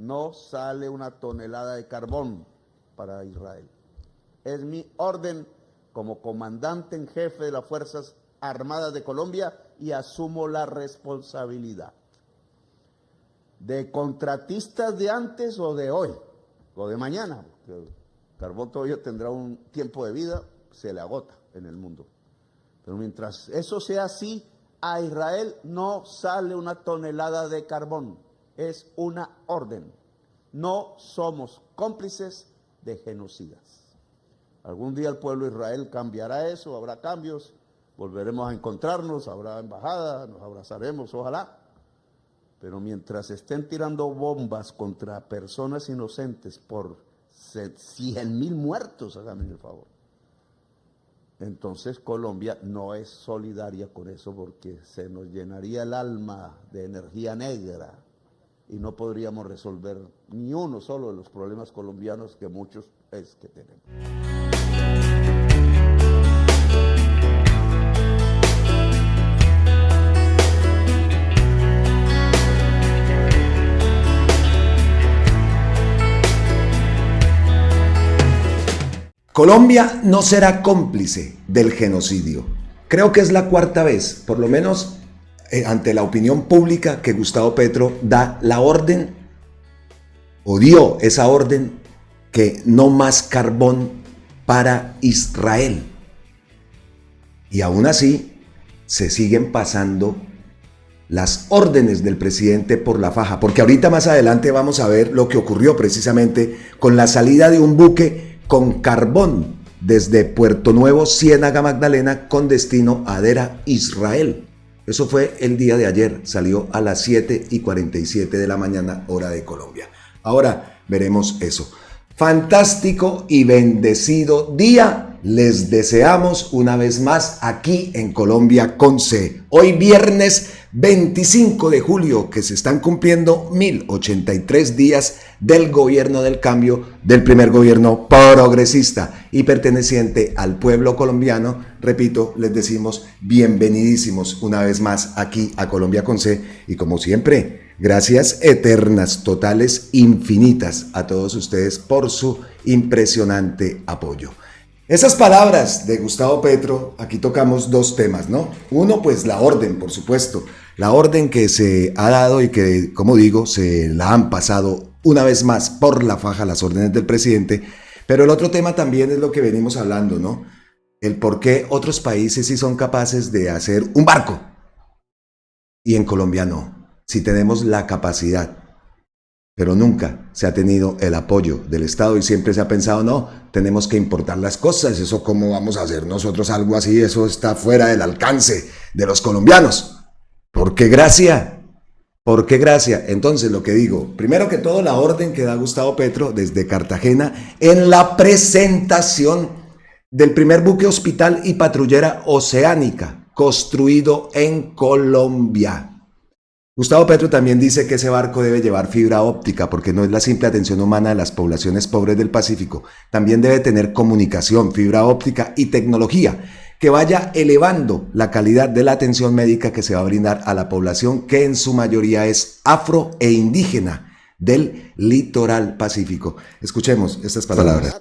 no sale una tonelada de carbón para Israel. Es mi orden como comandante en jefe de las Fuerzas Armadas de Colombia y asumo la responsabilidad. De contratistas de antes o de hoy, o de mañana, porque el carbón todavía tendrá un tiempo de vida, se le agota en el mundo. Pero mientras eso sea así, a Israel no sale una tonelada de carbón, es una orden. No somos cómplices de genocidas. Algún día el pueblo de Israel cambiará eso, habrá cambios, volveremos a encontrarnos, habrá embajada, nos abrazaremos, ojalá. Pero mientras estén tirando bombas contra personas inocentes por 100.000 muertos, háganme el favor, entonces Colombia no es solidaria con eso porque se nos llenaría el alma de energía negra y no podríamos resolver ni uno solo de los problemas colombianos que muchos es que tenemos. Colombia no será cómplice del genocidio. Creo que es la cuarta vez, por lo menos ante la opinión pública, que Gustavo Petro da la orden, o dio esa orden, que no más carbón para Israel. Y aún así, se siguen pasando las órdenes del presidente por la faja, porque ahorita más adelante vamos a ver lo que ocurrió precisamente con la salida de un buque con carbón desde Puerto Nuevo, Ciénaga Magdalena, con destino a Hadera, Israel. Eso fue el día de ayer, salió a las 7:47 de la mañana, hora de Colombia. Ahora veremos eso. Fantástico y bendecido día les deseamos una vez más aquí en Colombia con C. Hoy viernes 25 de julio, que se están cumpliendo 1083 días del gobierno del cambio, del primer gobierno progresista y perteneciente al pueblo colombiano. Repito, les decimos bienvenidísimos una vez más aquí a Colombia con C, y como siempre, gracias eternas, totales, infinitas a todos ustedes por su impresionante apoyo. Esas palabras de Gustavo Petro, aquí tocamos dos temas, ¿no? Uno, pues la orden, por supuesto, la orden que se ha dado y que, como digo, se la han pasado una vez más por la faja las órdenes del presidente, pero el otro tema también es lo que venimos hablando, ¿no? El por qué otros países sí son capaces de hacer un barco y en Colombia no, si tenemos la capacidad. Pero nunca se ha tenido el apoyo del Estado y siempre se ha pensado, no, tenemos que importar las cosas, eso cómo vamos a hacer nosotros algo así, eso está fuera del alcance de los colombianos. ¿Por qué gracia? ¿Por qué gracia? Entonces lo que digo, primero que todo la orden que da Gustavo Petro desde Cartagena en la presentación del primer buque hospital y patrullera oceánica construido en Colombia. Gustavo Petro también dice que ese barco debe llevar fibra óptica porque no es la simple atención humana de las poblaciones pobres del Pacífico. También debe tener comunicación, fibra óptica y tecnología que vaya elevando la calidad de la atención médica que se va a brindar a la población, que en su mayoría es afro e indígena del litoral pacífico. Escuchemos estas palabras.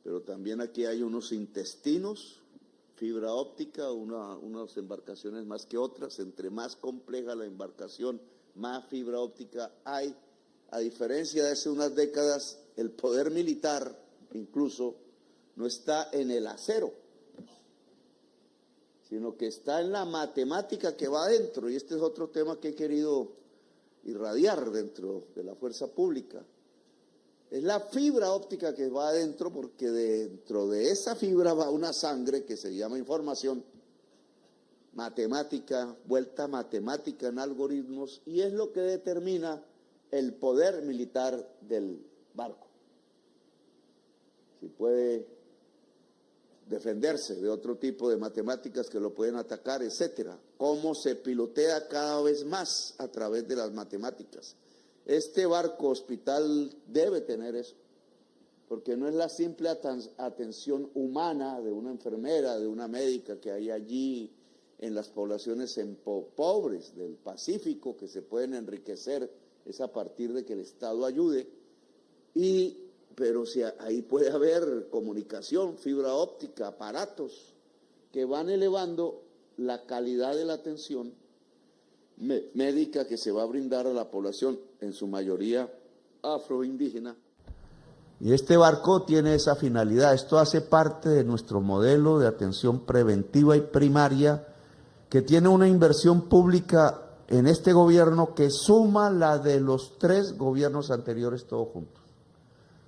Pero también aquí hay unos intestinos, fibra óptica, unas embarcaciones más que otras. Entre más compleja la embarcación, más fibra óptica hay. A diferencia de hace unas décadas, el poder militar incluso no está en el acero, sino que está en la matemática que va adentro. Y este es otro tema que he querido irradiar dentro de la fuerza pública. Es la fibra óptica que va adentro, porque dentro de esa fibra va una sangre que se llama información, matemática, vuelta matemática en algoritmos, y es lo que determina el poder militar del barco. Si puede defenderse de otro tipo de matemáticas que lo pueden atacar, etcétera. Cómo se pilotea cada vez más a través de las matemáticas. Este barco hospital debe tener eso, porque no es la simple atención humana de una enfermera, de una médica que hay allí en las poblaciones pobres del Pacífico, que se pueden enriquecer es a partir de que el Estado ayude, pero si ahí puede haber comunicación, fibra óptica, aparatos que van elevando la calidad de la atención médica que se va a brindar a la población, en su mayoría afroindígena. Y este barco tiene esa finalidad. Esto hace parte de nuestro modelo de atención preventiva y primaria, que tiene una inversión pública en este gobierno que suma la de los 3 gobiernos anteriores todos juntos,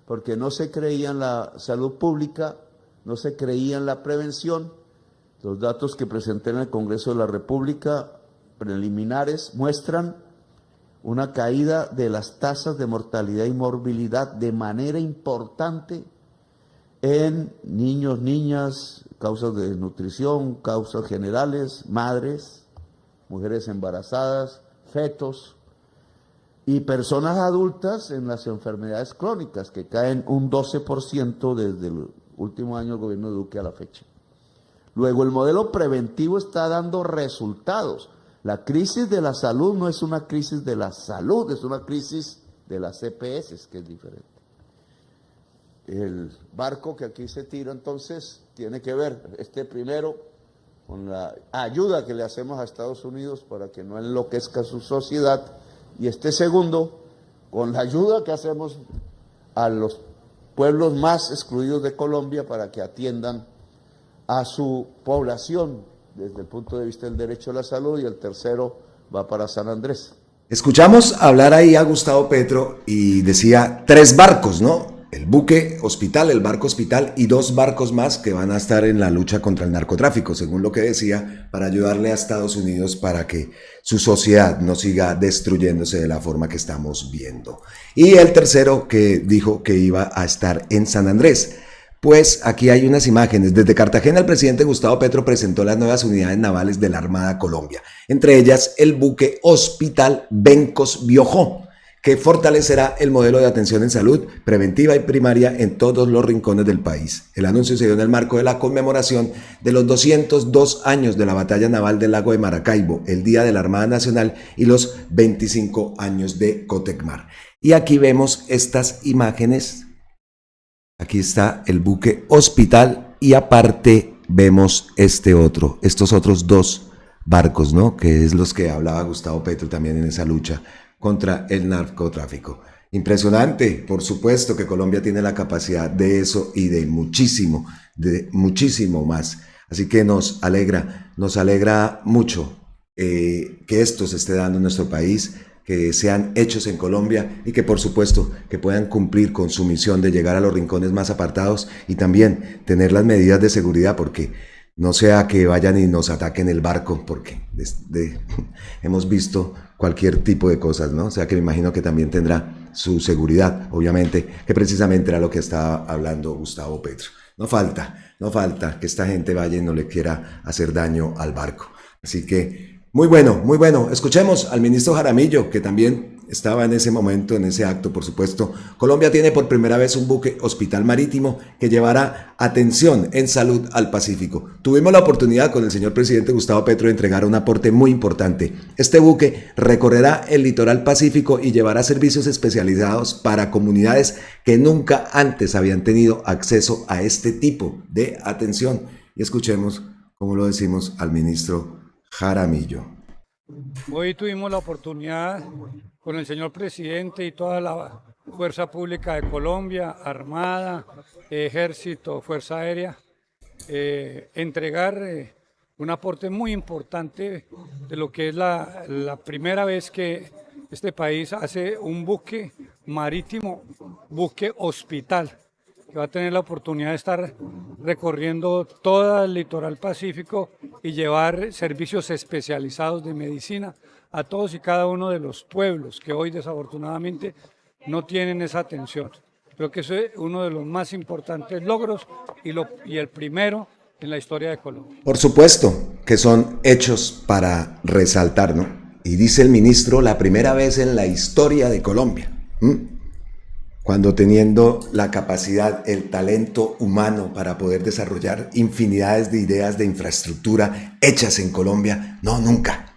porque no se creía en la salud pública, no se creía en la prevención. Los datos que presenté en el Congreso de la República preliminares muestran una caída de las tasas de mortalidad y morbilidad de manera importante en niños, niñas, causas de desnutrición, causas generales, madres, mujeres embarazadas, fetos y personas adultas en las enfermedades crónicas, que caen un 12% desde el último año del gobierno de Duque a la fecha. Luego, el modelo preventivo está dando resultados. La crisis de la salud no es una crisis de la salud, es una crisis de las EPS, que es diferente. El barco que aquí se tira, entonces, tiene que ver, primero, con la ayuda que le hacemos a Estados Unidos para que no enloquezca su sociedad, y segundo, con la ayuda que hacemos a los pueblos más excluidos de Colombia para que atiendan a su población desde el punto de vista del derecho a la salud, y el tercero va para San Andrés. Escuchamos hablar ahí a Gustavo Petro y decía 3 barcos, ¿no? El buque hospital, el barco hospital y 2 barcos más que van a estar en la lucha contra el narcotráfico, según lo que decía, para ayudarle a Estados Unidos para que su sociedad no siga destruyéndose de la forma que estamos viendo. Y el tercero que dijo que iba a estar en San Andrés. Pues aquí hay unas imágenes. Desde Cartagena, el presidente Gustavo Petro presentó las nuevas unidades navales de la Armada Colombia, entre ellas el buque hospital Bencos Biojó, que fortalecerá el modelo de atención en salud preventiva y primaria en todos los rincones del país. El anuncio se dio en el marco de la conmemoración de los 202 años de la batalla naval del lago de Maracaibo, el Día de la Armada Nacional, y los 25 años de Cotecmar. Y aquí vemos estas imágenes. Aquí está el buque hospital y aparte vemos estos otros 2 barcos, ¿no? Que es los que hablaba Gustavo Petro también en esa lucha contra el narcotráfico. Impresionante, por supuesto que Colombia tiene la capacidad de eso y de muchísimo más. Así que nos alegra mucho que esto se esté dando en nuestro país, que sean hechos en Colombia y que por supuesto que puedan cumplir con su misión de llegar a los rincones más apartados y también tener las medidas de seguridad, porque no sea que vayan y nos ataquen el barco, porque hemos visto cualquier tipo de cosas, ¿no? O sea que me imagino que también tendrá su seguridad, obviamente, que precisamente era lo que estaba hablando Gustavo Petro. No falta que esta gente vaya y no le quiera hacer daño al barco. Así que muy bueno. Escuchemos al ministro Jaramillo, que también estaba en ese momento, en ese acto, por supuesto. Colombia tiene por primera vez un buque hospital marítimo que llevará atención en salud al Pacífico. Tuvimos la oportunidad con el señor presidente Gustavo Petro de entregar un aporte muy importante. Este buque recorrerá el litoral pacífico y llevará servicios especializados para comunidades que nunca antes habían tenido acceso a este tipo de atención. Y escuchemos, como lo decimos, al ministro Jaramillo. Hoy tuvimos la oportunidad con el señor presidente y toda la Fuerza Pública de Colombia, Armada, Ejército, Fuerza Aérea, entregar un aporte muy importante de lo que es la primera vez que este país hace un buque marítimo, buque hospital, que va a tener la oportunidad de estar recorriendo todo el litoral pacífico y llevar servicios especializados de medicina a todos y cada uno de los pueblos que hoy desafortunadamente no tienen esa atención. Creo que eso es uno de los más importantes logros y el primero en la historia de Colombia. Por supuesto que son hechos para resaltar, ¿no? Y dice el ministro, la primera vez en la historia de Colombia. Cuando teniendo la capacidad, el talento humano para poder desarrollar infinidades de ideas de infraestructura hechas en Colombia, no, nunca.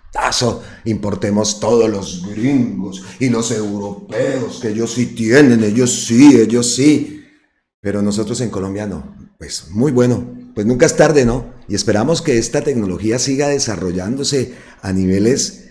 importemos todos los gringos y los europeos, que ellos sí tienen, ellos sí, pero nosotros en Colombia no. Pues muy bueno, pues nunca es tarde, ¿no? Y esperamos que esta tecnología siga desarrollándose a niveles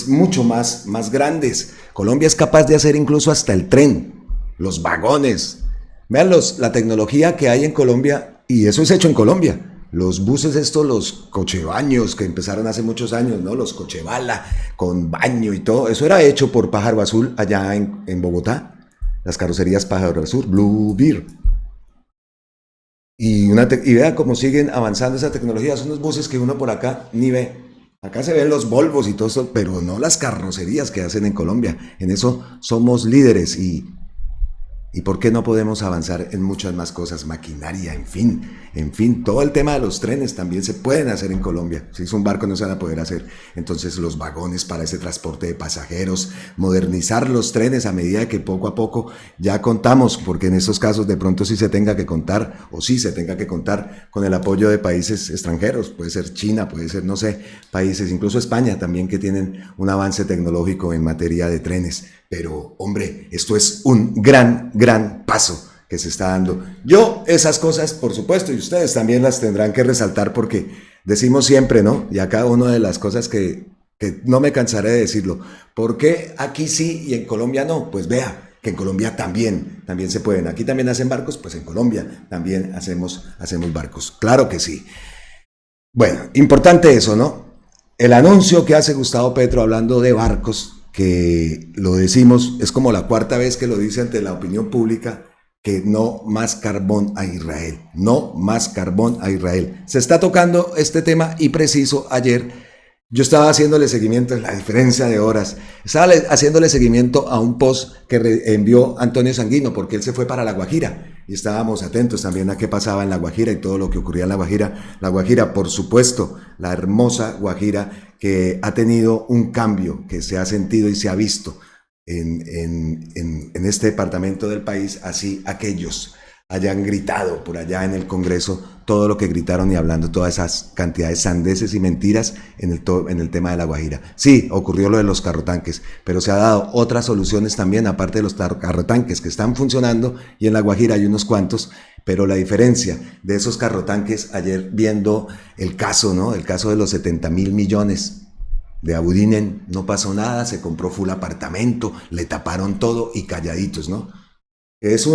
mucho más grandes. Colombia es capaz de hacer incluso hasta el tren, los vagones. Vean la tecnología que hay en Colombia, y eso es hecho en Colombia. Los buses estos, los cochebaños que empezaron hace muchos años, ¿no? Los cochebala con baño y todo, eso era hecho por Pájaro Azul allá en Bogotá. Las carrocerías Pájaro Azul, Blue Beer. Y vea cómo siguen avanzando esa tecnología. Son unos buses que uno por acá ni ve. Acá se ven los Volvos y todo eso, pero no las carrocerías que hacen en Colombia. En eso somos líderes y ¿por qué no podemos avanzar en muchas más cosas? Maquinaria, en fin, todo el tema de los trenes también se pueden hacer en Colombia. Si es un barco no se van a poder hacer. Entonces los vagones para ese transporte de pasajeros, modernizar los trenes a medida que poco a poco ya contamos, porque en esos casos de pronto sí se tenga que contar, o sí se tenga que contar con el apoyo de países extranjeros, puede ser China, puede ser, no sé, países, incluso España también, que tienen un avance tecnológico en materia de trenes. Pero, hombre, esto es un gran paso que se está dando. Yo esas cosas, por supuesto, y ustedes también las tendrán que resaltar porque decimos siempre, ¿no? Y acá una de las cosas que no me cansaré de decirlo. ¿Por qué aquí sí y en Colombia no? Pues vea, que en Colombia también se pueden. Aquí también hacen barcos, pues en Colombia también hacemos barcos. Claro que sí. Bueno, importante eso, ¿no? El anuncio que hace Gustavo Petro hablando de barcos, que lo decimos, es como la cuarta vez que lo dice ante la opinión pública, que no más carbón a Israel, no más carbón a Israel. Se está tocando este tema y preciso ayer yo estaba haciéndole seguimiento, en la diferencia de horas, estaba haciéndole seguimiento a un post que envió Antonio Sanguino, porque él se fue para La Guajira y estábamos atentos también a qué pasaba en La Guajira y todo lo que ocurría en La Guajira. La Guajira, por supuesto, la hermosa Guajira, que ha tenido un cambio que se ha sentido y se ha visto en este departamento del país, así aquellos hayan gritado por allá en el Congreso todo lo que gritaron y hablando todas esas cantidades de sandeces y mentiras en el tema de La Guajira. Sí, ocurrió lo de los carrotanques, pero se ha dado otras soluciones también, aparte de los carrotanques que están funcionando, y en La Guajira hay unos cuantos, pero la diferencia de esos carrotanques, ayer viendo el caso, ¿no? El caso de los 70.000 millones de Abudinen, no pasó nada, se compró full apartamento, le taparon todo y calladitos, ¿no? Es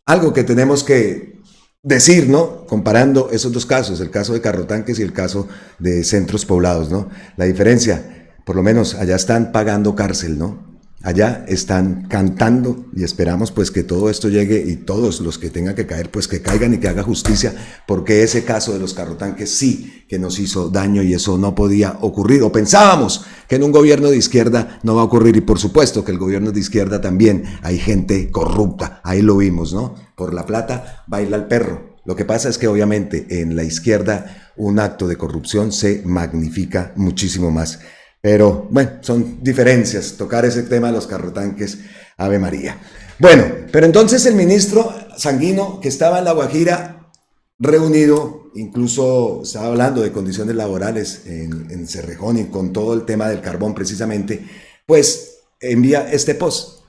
algo que tenemos que decir, ¿no? Comparando esos dos casos, el caso de carrotanques y el caso de centros poblados, ¿no? La diferencia, por lo menos allá están pagando cárcel, ¿no? Allá están cantando y esperamos pues que todo esto llegue y todos los que tengan que caer pues que caigan y que haga justicia, porque ese caso de los carrotanques sí que nos hizo daño y eso no podía ocurrir, o pensábamos que en un gobierno de izquierda no va a ocurrir, y por supuesto que el gobierno de izquierda también hay gente corrupta, ahí lo vimos, ¿no? Por la plata baila el perro. Lo que pasa es que obviamente en la izquierda un acto de corrupción se magnifica muchísimo más. Pero bueno, son diferencias, tocar ese tema de los carrotanques, Ave María. Bueno, pero entonces el ministro Sanguino, que estaba en La Guajira reunido, incluso estaba hablando de condiciones laborales en Cerrejón y con todo el tema del carbón precisamente, pues envía este post.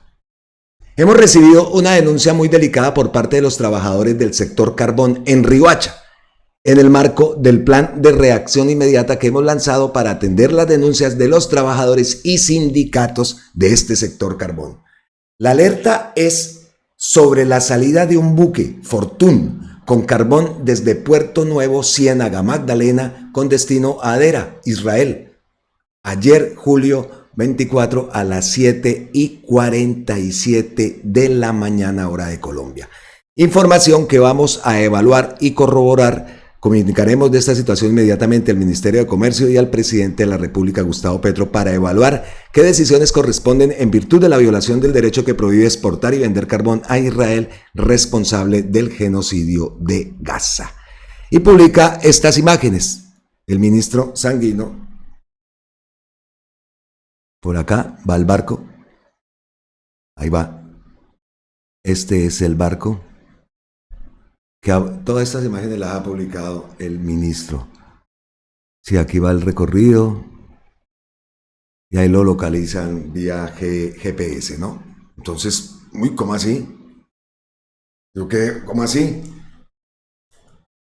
Hemos recibido una denuncia muy delicada por parte de los trabajadores del sector carbón en Riohacha, en el marco del plan de reacción inmediata que hemos lanzado para atender las denuncias de los trabajadores y sindicatos de este sector carbón. La alerta es sobre la salida de un buque, Fortune, con carbón desde Puerto Nuevo, Ciénaga, Magdalena, con destino a Adera, Israel. Ayer, julio 24, a las 7:47 de la mañana, hora de Colombia. Información que vamos a evaluar y corroborar. Comunicaremos de esta situación inmediatamente al Ministerio de Comercio y al presidente de la República, Gustavo Petro, para evaluar qué decisiones corresponden en virtud de la violación del derecho que prohíbe exportar y vender carbón a Israel, responsable del genocidio de Gaza. Y publica estas imágenes. El ministro Sanguino, por acá va el barco, ahí va, este es el barco. Que todas estas imágenes las ha publicado el ministro. Sí, aquí va el recorrido, y ahí lo localizan vía GPS, ¿no? Entonces, uy, ¿cómo así? ¿Yo qué? ¿Cómo así?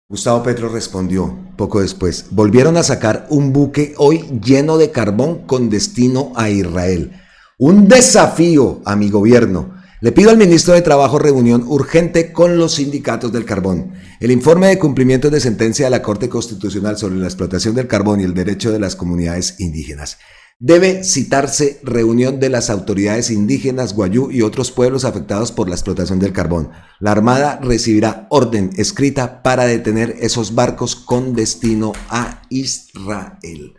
Gustavo Petro respondió poco después: volvieron a sacar un buque hoy lleno de carbón con destino a Israel. Un desafío a mi gobierno. Le pido al ministro de Trabajo reunión urgente con los sindicatos del carbón. El informe de cumplimiento de sentencia de la Corte Constitucional sobre la explotación del carbón y el derecho de las comunidades indígenas. Debe citarse reunión de las autoridades indígenas, guayú y otros pueblos afectados por la explotación del carbón. La Armada recibirá orden escrita para detener esos barcos con destino a Israel.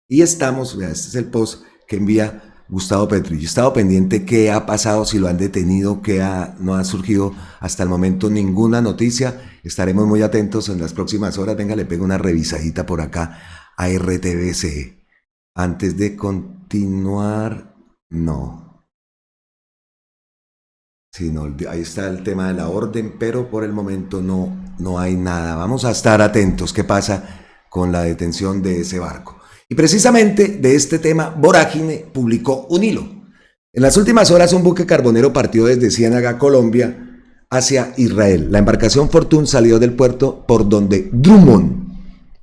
Y estamos, vea, este es el post que envía Gustavo Petro. Yo he estado pendiente qué ha pasado, si lo han detenido, no ha surgido hasta el momento ninguna noticia. Estaremos muy atentos en las próximas horas. Venga, le pego una revisadita por acá a RTBC. Antes de continuar, no. Sí, no, ahí está el tema de la orden, pero por el momento no hay nada. Vamos a estar atentos qué pasa con la detención de ese barco. Y precisamente de este tema, Vorágine publicó un hilo. En las últimas horas, un buque carbonero partió desde Ciénaga, Colombia, hacia Israel. La embarcación Fortune salió del puerto por donde Drummond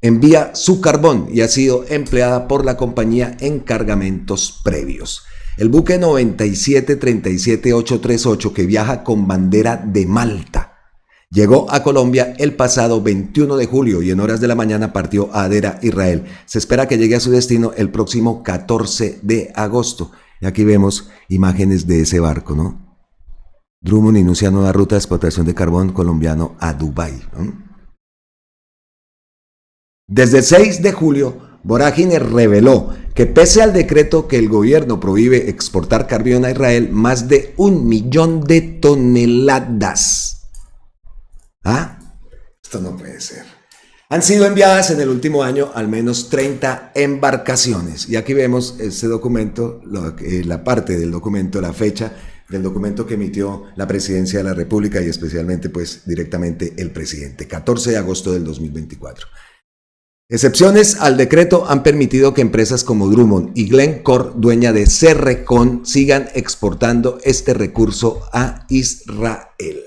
envía su carbón y ha sido empleada por la compañía en cargamentos previos. El buque 9737838, que viaja con bandera de Malta, llegó a Colombia el pasado 21 de julio y en horas de la mañana partió a Adera, Israel. Se espera que llegue a su destino el próximo 14 de agosto. Y aquí vemos imágenes de ese barco, ¿no? Drummond inicia nueva ruta de explotación de carbón colombiano a Dubái, ¿no? Desde el 6 de julio, Vorágine reveló que pese al decreto que el gobierno prohíbe exportar carbón a Israel, más de 1 millón de toneladas. ¿Ah? Esto no puede ser. Han sido enviadas en el último año al menos 30 embarcaciones. Y aquí vemos este documento, la parte del documento, la fecha del documento que emitió la Presidencia de la República y especialmente pues directamente el presidente, 14 de agosto del 2024. Excepciones al decreto han permitido que empresas como Drummond y Glencore, dueña de Cerrecon, sigan exportando este recurso a Israel.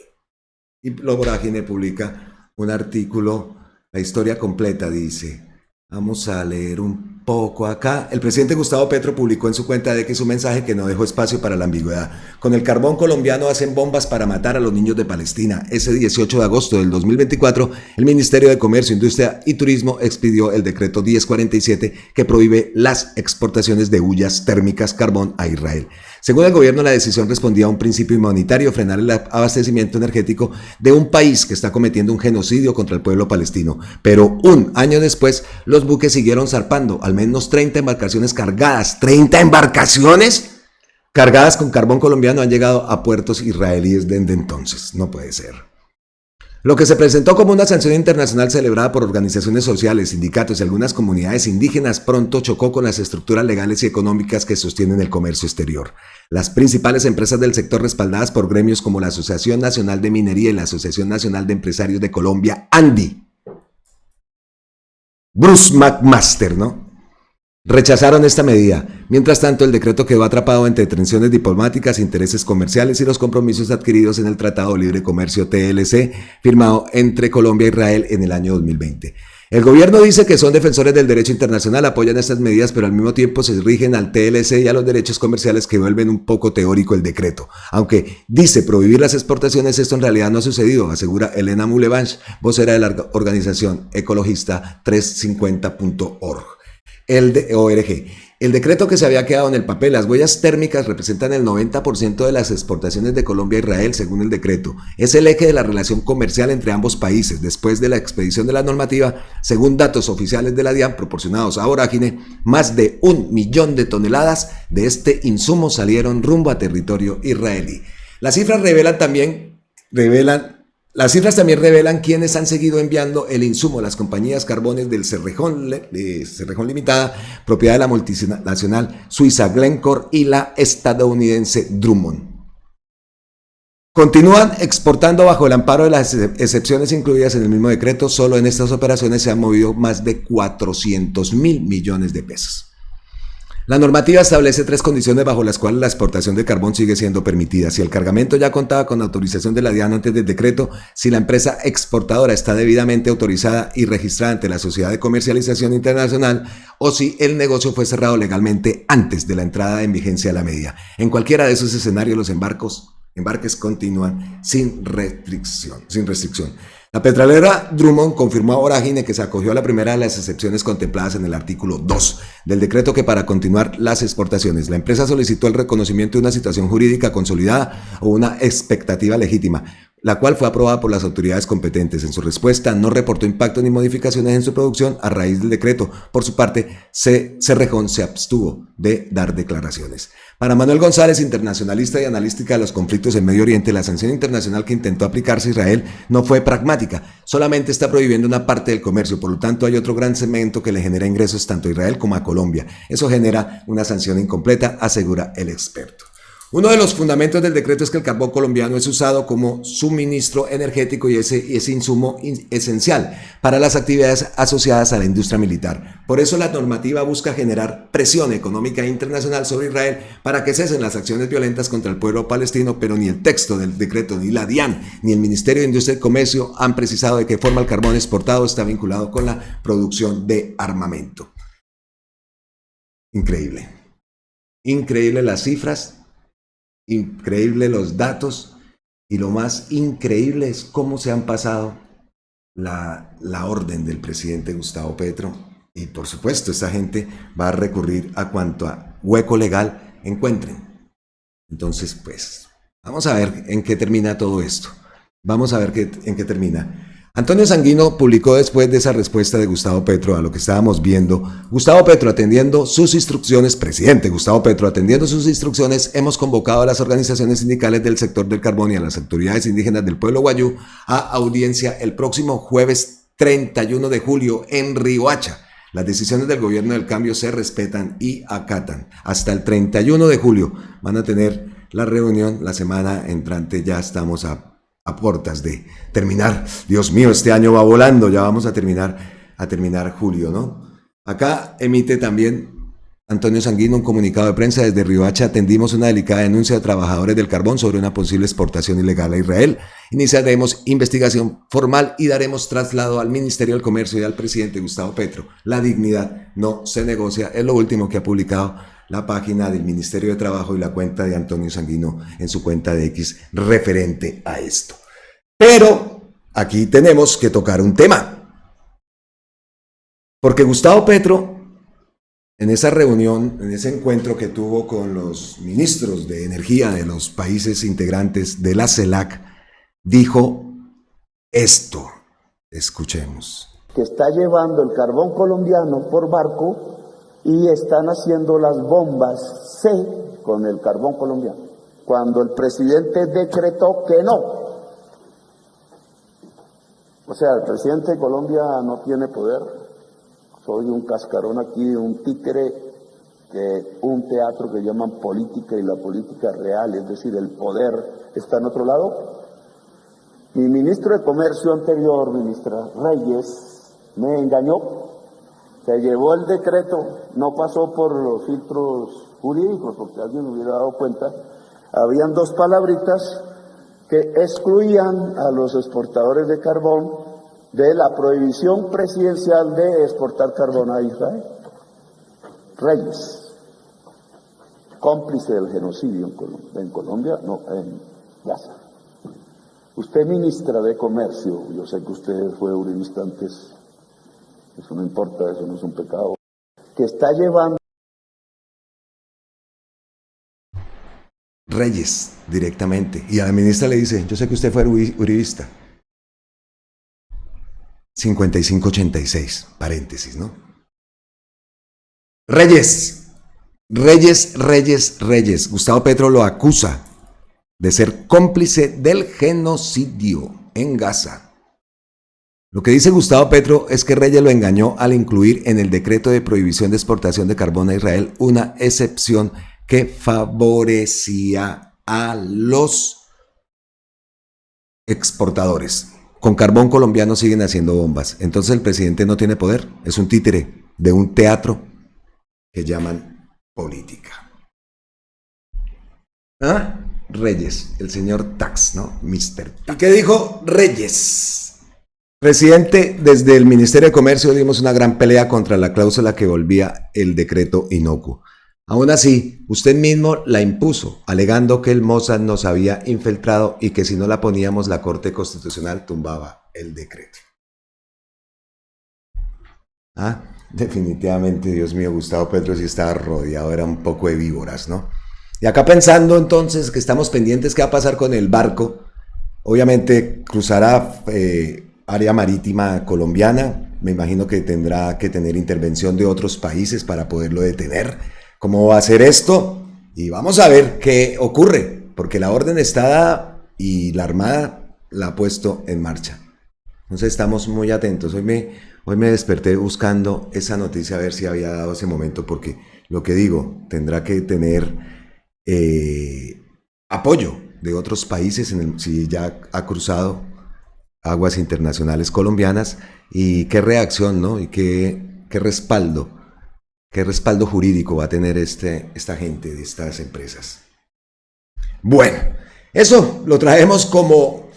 Y Vorágine publica un artículo, la historia completa dice, vamos a leer un poco acá. El presidente Gustavo Petro publicó en su cuenta de X un mensaje que no dejó espacio para la ambigüedad. Con el carbón colombiano hacen bombas para matar a los niños de Palestina. Ese 18 de agosto del 2024, el Ministerio de Comercio, Industria y Turismo expidió el decreto 1047 que prohíbe las exportaciones de hullas térmicas carbón a Israel. Según el gobierno, la decisión respondía a un principio humanitario: frenar el abastecimiento energético de un país que está cometiendo un genocidio contra el pueblo palestino. Pero un año después, los buques siguieron zarpando, al menos 30 embarcaciones cargadas. ¿30 embarcaciones? Cargadas con carbón colombiano han llegado a puertos israelíes desde entonces. No puede ser. Lo que se presentó como una sanción internacional celebrada por organizaciones sociales, sindicatos y algunas comunidades indígenas pronto chocó con las estructuras legales y económicas que sostienen el comercio exterior. Las principales empresas del sector, respaldadas por gremios como la Asociación Nacional de Minería y la Asociación Nacional de Empresarios de Colombia, ANDI, Bruce McMaster, ¿no?, rechazaron esta medida. Mientras tanto, el decreto quedó atrapado entre tensiones diplomáticas, intereses comerciales y los compromisos adquiridos en el Tratado de Libre Comercio TLC, firmado entre Colombia e Israel en el año 2020. El gobierno dice que son defensores del derecho internacional, apoyan estas medidas, pero al mismo tiempo se rigen al TLC y a los derechos comerciales, que vuelven un poco teórico el decreto. Aunque dice prohibir las exportaciones, esto en realidad no ha sucedido, asegura Elena Mulevanch, vocera de la organización ecologista 350.org. El decreto que se había quedado en el papel, las huellas térmicas representan el 90% de las exportaciones de Colombia a Israel, según el decreto. Es el eje de la relación comercial entre ambos países. Después de la expedición de la normativa, según datos oficiales de la DIAN proporcionados a Vorágine, más de 1 millón de toneladas de este insumo salieron rumbo a territorio israelí. Las cifras también revelan quiénes han seguido enviando el insumo: las compañías carbones del Cerrejón Limitada, propiedad de la multinacional suiza Glencore, y la estadounidense Drummond. Continúan exportando bajo el amparo de las excepciones incluidas en el mismo decreto. Solo en estas operaciones se han movido más de 400.000 millones de pesos. La normativa establece 3 condiciones bajo las cuales la exportación de carbón sigue siendo permitida. Si el cargamento ya contaba con autorización de la DIAN antes del decreto, si la empresa exportadora está debidamente autorizada y registrada ante la Sociedad de Comercialización Internacional, o si el negocio fue cerrado legalmente antes de la entrada en vigencia de la medida. En cualquiera de esos escenarios, los embarques continúan sin restricción. La petrolera Drummond confirmó a Vorágine que se acogió a la primera de las excepciones contempladas en el artículo 2 del decreto, que para continuar las exportaciones, la empresa solicitó el reconocimiento de una situación jurídica consolidada o una expectativa legítima, la cual fue aprobada por las autoridades competentes. En su respuesta, no reportó impactos ni modificaciones en su producción a raíz del decreto. Por su parte, Cerrejón se abstuvo de dar declaraciones. Para Manuel González, internacionalista y analítica de los conflictos en Medio Oriente, la sanción internacional que intentó aplicarse a Israel no fue pragmática, solamente está prohibiendo una parte del comercio, por lo tanto hay otro gran segmento que le genera ingresos tanto a Israel como a Colombia. Eso genera una sanción incompleta, asegura el experto. Uno de los fundamentos del decreto es que el carbón colombiano es usado como suministro energético y ese insumo esencial para las actividades asociadas a la industria militar. Por eso la normativa busca generar presión económica internacional sobre Israel para que cesen las acciones violentas contra el pueblo palestino, pero ni el texto del decreto, ni la DIAN, ni el Ministerio de Industria y Comercio han precisado de qué forma el carbón exportado está vinculado con la producción de armamento. Increíble. Increíble las cifras. Increíble los datos, y lo más increíble es cómo se han pasado la orden del presidente Gustavo Petro, y por supuesto esta gente va a recurrir a cuanto a hueco legal encuentren. Entonces pues vamos a ver en qué termina todo esto, vamos a ver en qué termina. Antonio Sanguino publicó después de esa respuesta de Gustavo Petro a lo que estábamos viendo: Gustavo Petro atendiendo sus instrucciones, presidente Gustavo Petro atendiendo sus instrucciones, hemos convocado a las organizaciones sindicales del sector del carbón y a las autoridades indígenas del pueblo wayú a audiencia el próximo jueves 31 de julio en Riohacha. Las decisiones del gobierno del cambio se respetan y acatan. Hasta el 31 de julio van a tener la reunión, la semana entrante ya estamos a puertas de terminar. Dios mío, este año va volando, ya vamos a terminar julio, ¿no? Acá emite también Antonio Sanguino un comunicado de prensa: desde Riohacha atendimos una delicada denuncia de trabajadores del carbón sobre una posible exportación ilegal a Israel. Iniciaremos investigación formal y daremos traslado al Ministerio del Comercio y al presidente Gustavo Petro. La dignidad no se negocia, es lo último que ha publicado la página del Ministerio de Trabajo y la cuenta de Antonio Sanguino en su cuenta de X referente a esto. Pero aquí tenemos que tocar un tema, porque Gustavo Petro, en esa reunión, en ese encuentro que tuvo con los ministros de energía de los países integrantes de la CELAC, dijo esto. Escuchemos. Que está llevando el carbón colombiano por barco y están haciendo las bombas C con el carbón colombiano, cuando el presidente decretó que no. O sea, el presidente de Colombia no tiene poder. Soy un cascarón aquí, un títere de un teatro que llaman política, y la política real, es decir, el poder está en otro lado. Mi ministro de Comercio anterior, ministra Reyes, me engañó. Se llevó el decreto, no pasó por los filtros jurídicos, porque alguien hubiera dado cuenta. Habían 2 palabritas que excluían a los exportadores de carbón de la prohibición presidencial de exportar carbón a Israel. Reyes, cómplice del genocidio en Colombia, no, en Gaza. Usted, ministra de Comercio, yo sé que usted fue uribista antes, eso no importa, eso no es un pecado, que está llevando... Reyes, directamente, y a la ministra le dice: yo sé que usted fue uribista. 5586, paréntesis, ¿no? Reyes. Gustavo Petro lo acusa de ser cómplice del genocidio en Gaza. Lo que dice Gustavo Petro es que Reyes lo engañó al incluir en el decreto de prohibición de exportación de carbón a Israel una excepción que favorecía a los exportadores. Con carbón colombiano siguen haciendo bombas. Entonces el presidente no tiene poder, es un títere de un teatro que llaman política. ¿Ah? Reyes, el señor Tax, ¿no? Mr. Tax. ¿Y qué dijo Reyes? Presidente, desde el Ministerio de Comercio dimos una gran pelea contra la cláusula que volvía el decreto inocuo. Aún así, usted mismo la impuso, alegando que el Mossad nos había infiltrado y que si no la poníamos la Corte Constitucional tumbaba el decreto. Ah, definitivamente, Dios mío, Gustavo Petro sí estaba rodeado, era un poco de víboras, ¿no? Y acá pensando entonces que estamos pendientes qué va a pasar con el barco, obviamente cruzará área marítima colombiana, me imagino que tendrá que tener intervención de otros países para poderlo detener. ¿Cómo va a ser esto? Y vamos a ver qué ocurre, porque la orden está dada y la Armada la ha puesto en marcha. Entonces estamos muy atentos. Hoy me desperté buscando esa noticia a ver si había dado ese momento, porque lo que digo, tendrá que tener apoyo de otros países si ya ha cruzado aguas internacionales colombianas, y qué reacción, ¿no? Y qué respaldo jurídico va a tener esta gente de estas empresas. Bueno, eso lo traemos como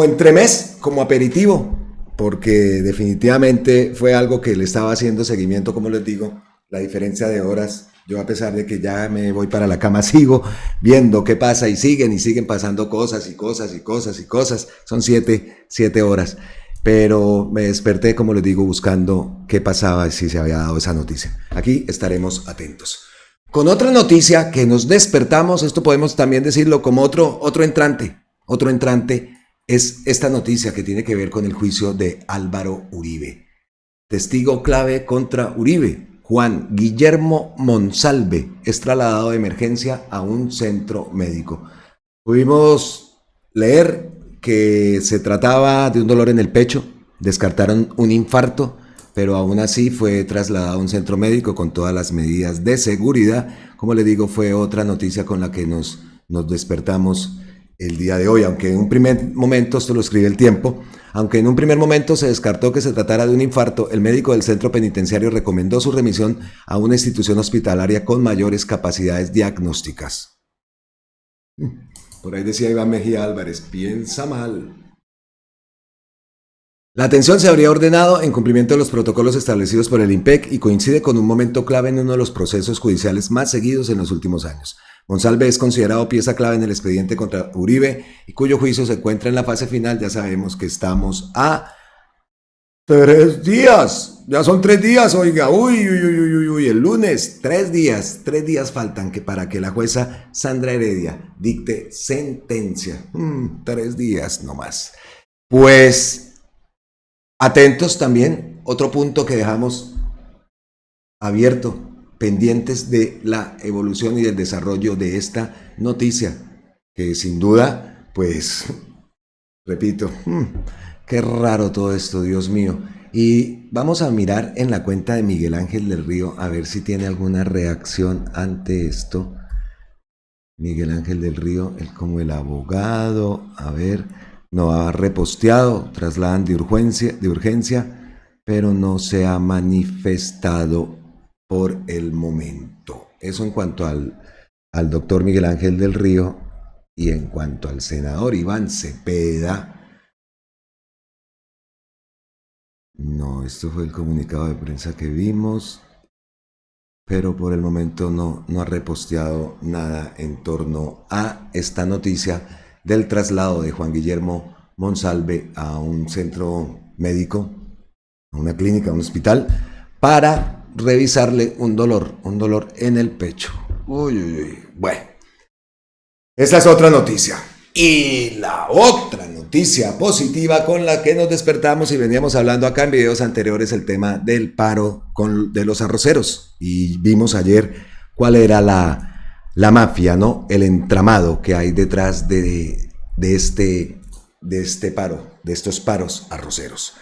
entremés, como aperitivo, porque definitivamente fue algo que le estaba haciendo seguimiento, como les digo, la diferencia de horas. Yo, a pesar de que ya me voy para la cama, sigo viendo qué pasa y siguen pasando cosas. Son 7 horas. Pero me desperté, como les digo, buscando qué pasaba y si se había dado esa noticia. Aquí estaremos atentos. Con otra noticia que nos despertamos, esto podemos también decirlo como otro entrante. Otro entrante es esta noticia que tiene que ver con el juicio de Álvaro Uribe. Testigo clave contra Uribe. Juan Guillermo Monsalve es trasladado de emergencia a un centro médico. Pudimos leer que se trataba de un dolor en el pecho, descartaron un infarto, pero aún así fue trasladado a un centro médico con todas las medidas de seguridad. Como les digo, fue otra noticia con la que nos despertamos el día de hoy, aunque en un primer momento, esto lo escribe El Tiempo, aunque en un primer momento se descartó que se tratara de un infarto, el médico del centro penitenciario recomendó su remisión a una institución hospitalaria con mayores capacidades diagnósticas. Por ahí decía Iván Mejía Álvarez, piensa mal. La atención se habría ordenado en cumplimiento de los protocolos establecidos por el IMPEC y coincide con un momento clave en uno de los procesos judiciales más seguidos en los últimos años. Monsalve es considerado pieza clave en el expediente contra Uribe y cuyo juicio se encuentra en la fase final. Ya sabemos que estamos a 3 días, ya son 3 días, oiga, uy, el lunes, 3 días faltan para que la jueza Sandra Heredia dicte sentencia. 3 días nomás. Pues atentos también, otro punto que dejamos abierto, pendientes de la evolución y del desarrollo de esta noticia, que sin duda, pues, repito, qué raro todo esto, Dios mío. Y vamos a mirar en la cuenta de Miguel Ángel del Río a ver si tiene alguna reacción ante esto. Miguel Ángel del Río, como el abogado, a ver, no ha reposteado, trasladan de urgencia, pero no se ha manifestado por el momento. Eso en cuanto al doctor Miguel Ángel del Río. Y en cuanto al senador Iván Cepeda, no, esto fue el comunicado de prensa que vimos, pero por el momento no ha reposteado nada en torno a esta noticia del traslado de Juan Guillermo Monsalve a un centro médico, a una clínica, a un hospital, para revisarle un dolor en el pecho. Bueno, esa es otra noticia. Y la otra noticia positiva con la que nos despertamos y veníamos hablando acá en videos anteriores, el tema del paro de los arroceros. Y vimos ayer cuál era la mafia, ¿no? El entramado que hay detrás de este paro, de estos paros arroceros.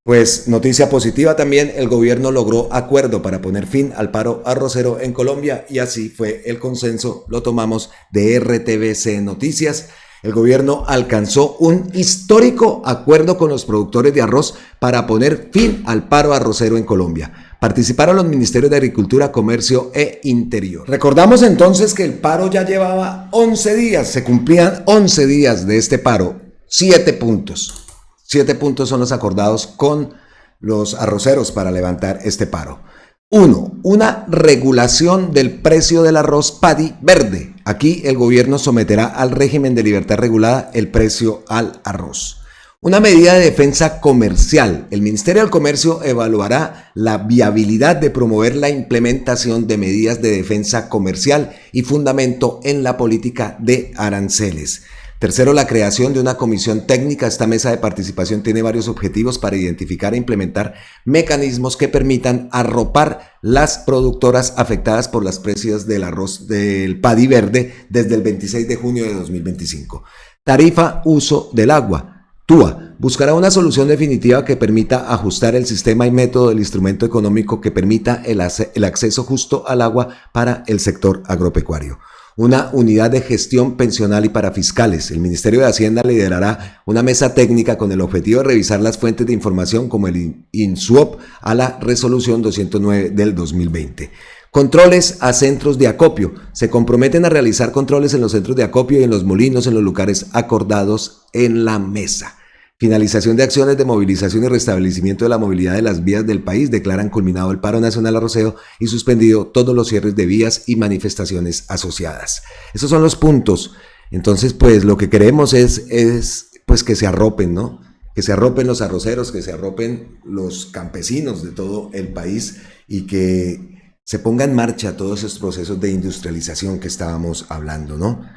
Pues noticia positiva también, el gobierno logró acuerdo para poner fin al paro arrocero en Colombia y así fue el consenso, lo tomamos de RTBC Noticias. El gobierno alcanzó un histórico acuerdo con los productores de arroz para poner fin al paro arrocero en Colombia. Participaron los ministerios de Agricultura, Comercio e Interior. Recordamos entonces que el paro ya llevaba 11 días, se cumplían 11 días de este paro, 7 puntos. 7 puntos son los acordados con los arroceros para levantar este paro. 1. Una regulación del precio del arroz paddy verde. Aquí el gobierno someterá al régimen de libertad regulada el precio al arroz. Una medida de defensa comercial. El Ministerio del Comercio evaluará la viabilidad de promover la implementación de medidas de defensa comercial y fundamento en la política de aranceles. Tercero, la creación de una comisión técnica. Esta mesa de participación tiene varios objetivos para identificar e implementar mecanismos que permitan arropar las productoras afectadas por las precios del arroz del paddy verde desde el 26 de junio de 2025. Tarifa uso del agua. TUA buscará una solución definitiva que permita ajustar el sistema y método del instrumento económico que permita el acceso justo al agua para el sector agropecuario. Una unidad de gestión pensional y para fiscales. El Ministerio de Hacienda liderará una mesa técnica con el objetivo de revisar las fuentes de información como el INSUOP a la resolución 209 del 2020. Controles a centros de acopio. Se comprometen a realizar controles en los centros de acopio y en los molinos en los lugares acordados en la mesa. Finalización de acciones de movilización y restablecimiento de la movilidad de las vías del país. Declaran culminado el paro nacional arrocero y suspendido todos los cierres de vías y manifestaciones asociadas. Esos son los puntos. Entonces, pues lo que queremos es pues que se arropen, ¿no? Que se arropen los arroceros, que se arropen los campesinos de todo el país y que se ponga en marcha todos esos procesos de industrialización que estábamos hablando, ¿no?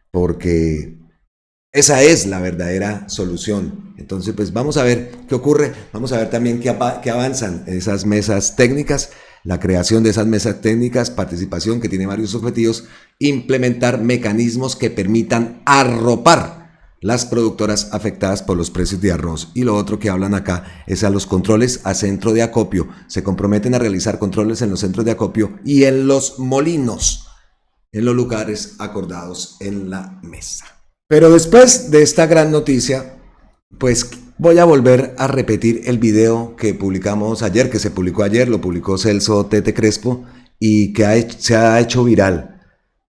Porque esa es la verdadera solución. Entonces, pues vamos a ver qué ocurre, vamos a ver también qué avanzan esas mesas técnicas, la creación de esas mesas técnicas, participación que tiene varios objetivos, implementar mecanismos que permitan arropar las productoras afectadas por los precios de arroz. Y lo otro que hablan acá es a los controles a centro de acopio. Se comprometen a realizar controles en los centros de acopio y en los molinos, en los lugares acordados en la mesa. Pero después de esta gran noticia, pues voy a volver a repetir el video que publicamos ayer, que se publicó ayer, lo publicó Celso Tete Crespo y que se ha hecho viral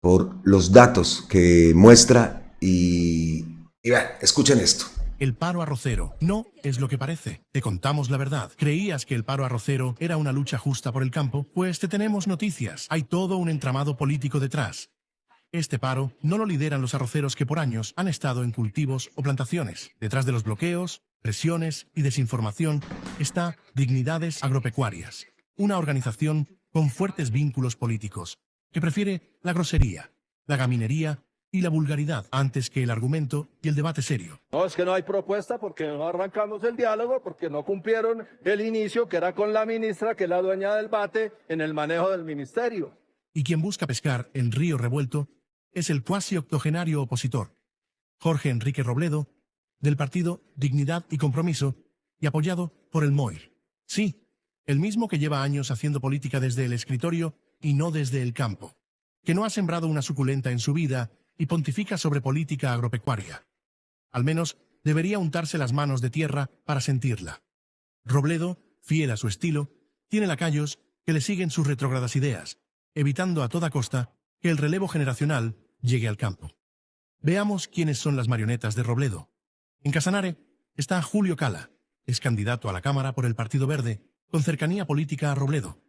por los datos que muestra y vean, escuchen esto. El paro arrocero no es lo que parece. Te contamos la verdad. ¿Creías que el paro arrocero era una lucha justa por el campo? Pues te tenemos noticias. Hay todo un entramado político detrás. Este paro no lo lideran los arroceros que por años han estado en cultivos o plantaciones. Detrás de los bloqueos, presiones y desinformación está Dignidades Agropecuarias, una organización con fuertes vínculos políticos que prefiere la grosería, la gaminería y la vulgaridad antes que el argumento y el debate serio. No, es que no hay propuesta porque no arrancamos el diálogo, porque no cumplieron el inicio que era con la ministra, que es la dueña del bate en el manejo del ministerio. Y quien busca pescar en río revuelto es el cuasi octogenario opositor, Jorge Enrique Robledo, del partido Dignidad y Compromiso y apoyado por el MOIR. Sí, el mismo que lleva años haciendo política desde el escritorio y no desde el campo, que no ha sembrado una suculenta en su vida y pontifica sobre política agropecuaria. Al menos debería untarse las manos de tierra para sentirla. Robledo, fiel a su estilo, tiene lacayos que le siguen sus retrógradas ideas, evitando a toda costa que el relevo generacional llegue al campo. Veamos quiénes son las marionetas de Robledo. En Casanare está Julio Cala, es candidato a la Cámara por el Partido Verde, con cercanía política a Robledo.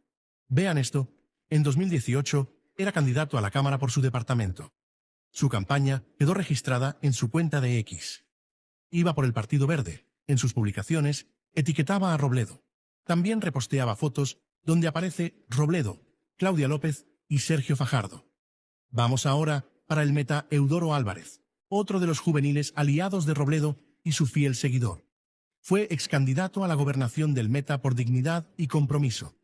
Vean esto, en 2018 era candidato a la Cámara por su departamento. Su campaña quedó registrada en su cuenta de X. Iba por el Partido Verde. En sus publicaciones etiquetaba a Robledo. También reposteaba fotos donde aparece Robledo, Claudia López y Sergio Fajardo. Vamos ahora para el meta Eudoro Álvarez, otro de los juveniles aliados de Robledo y su fiel seguidor. Fue excandidato a la gobernación del Meta por Dignidad y Compromiso.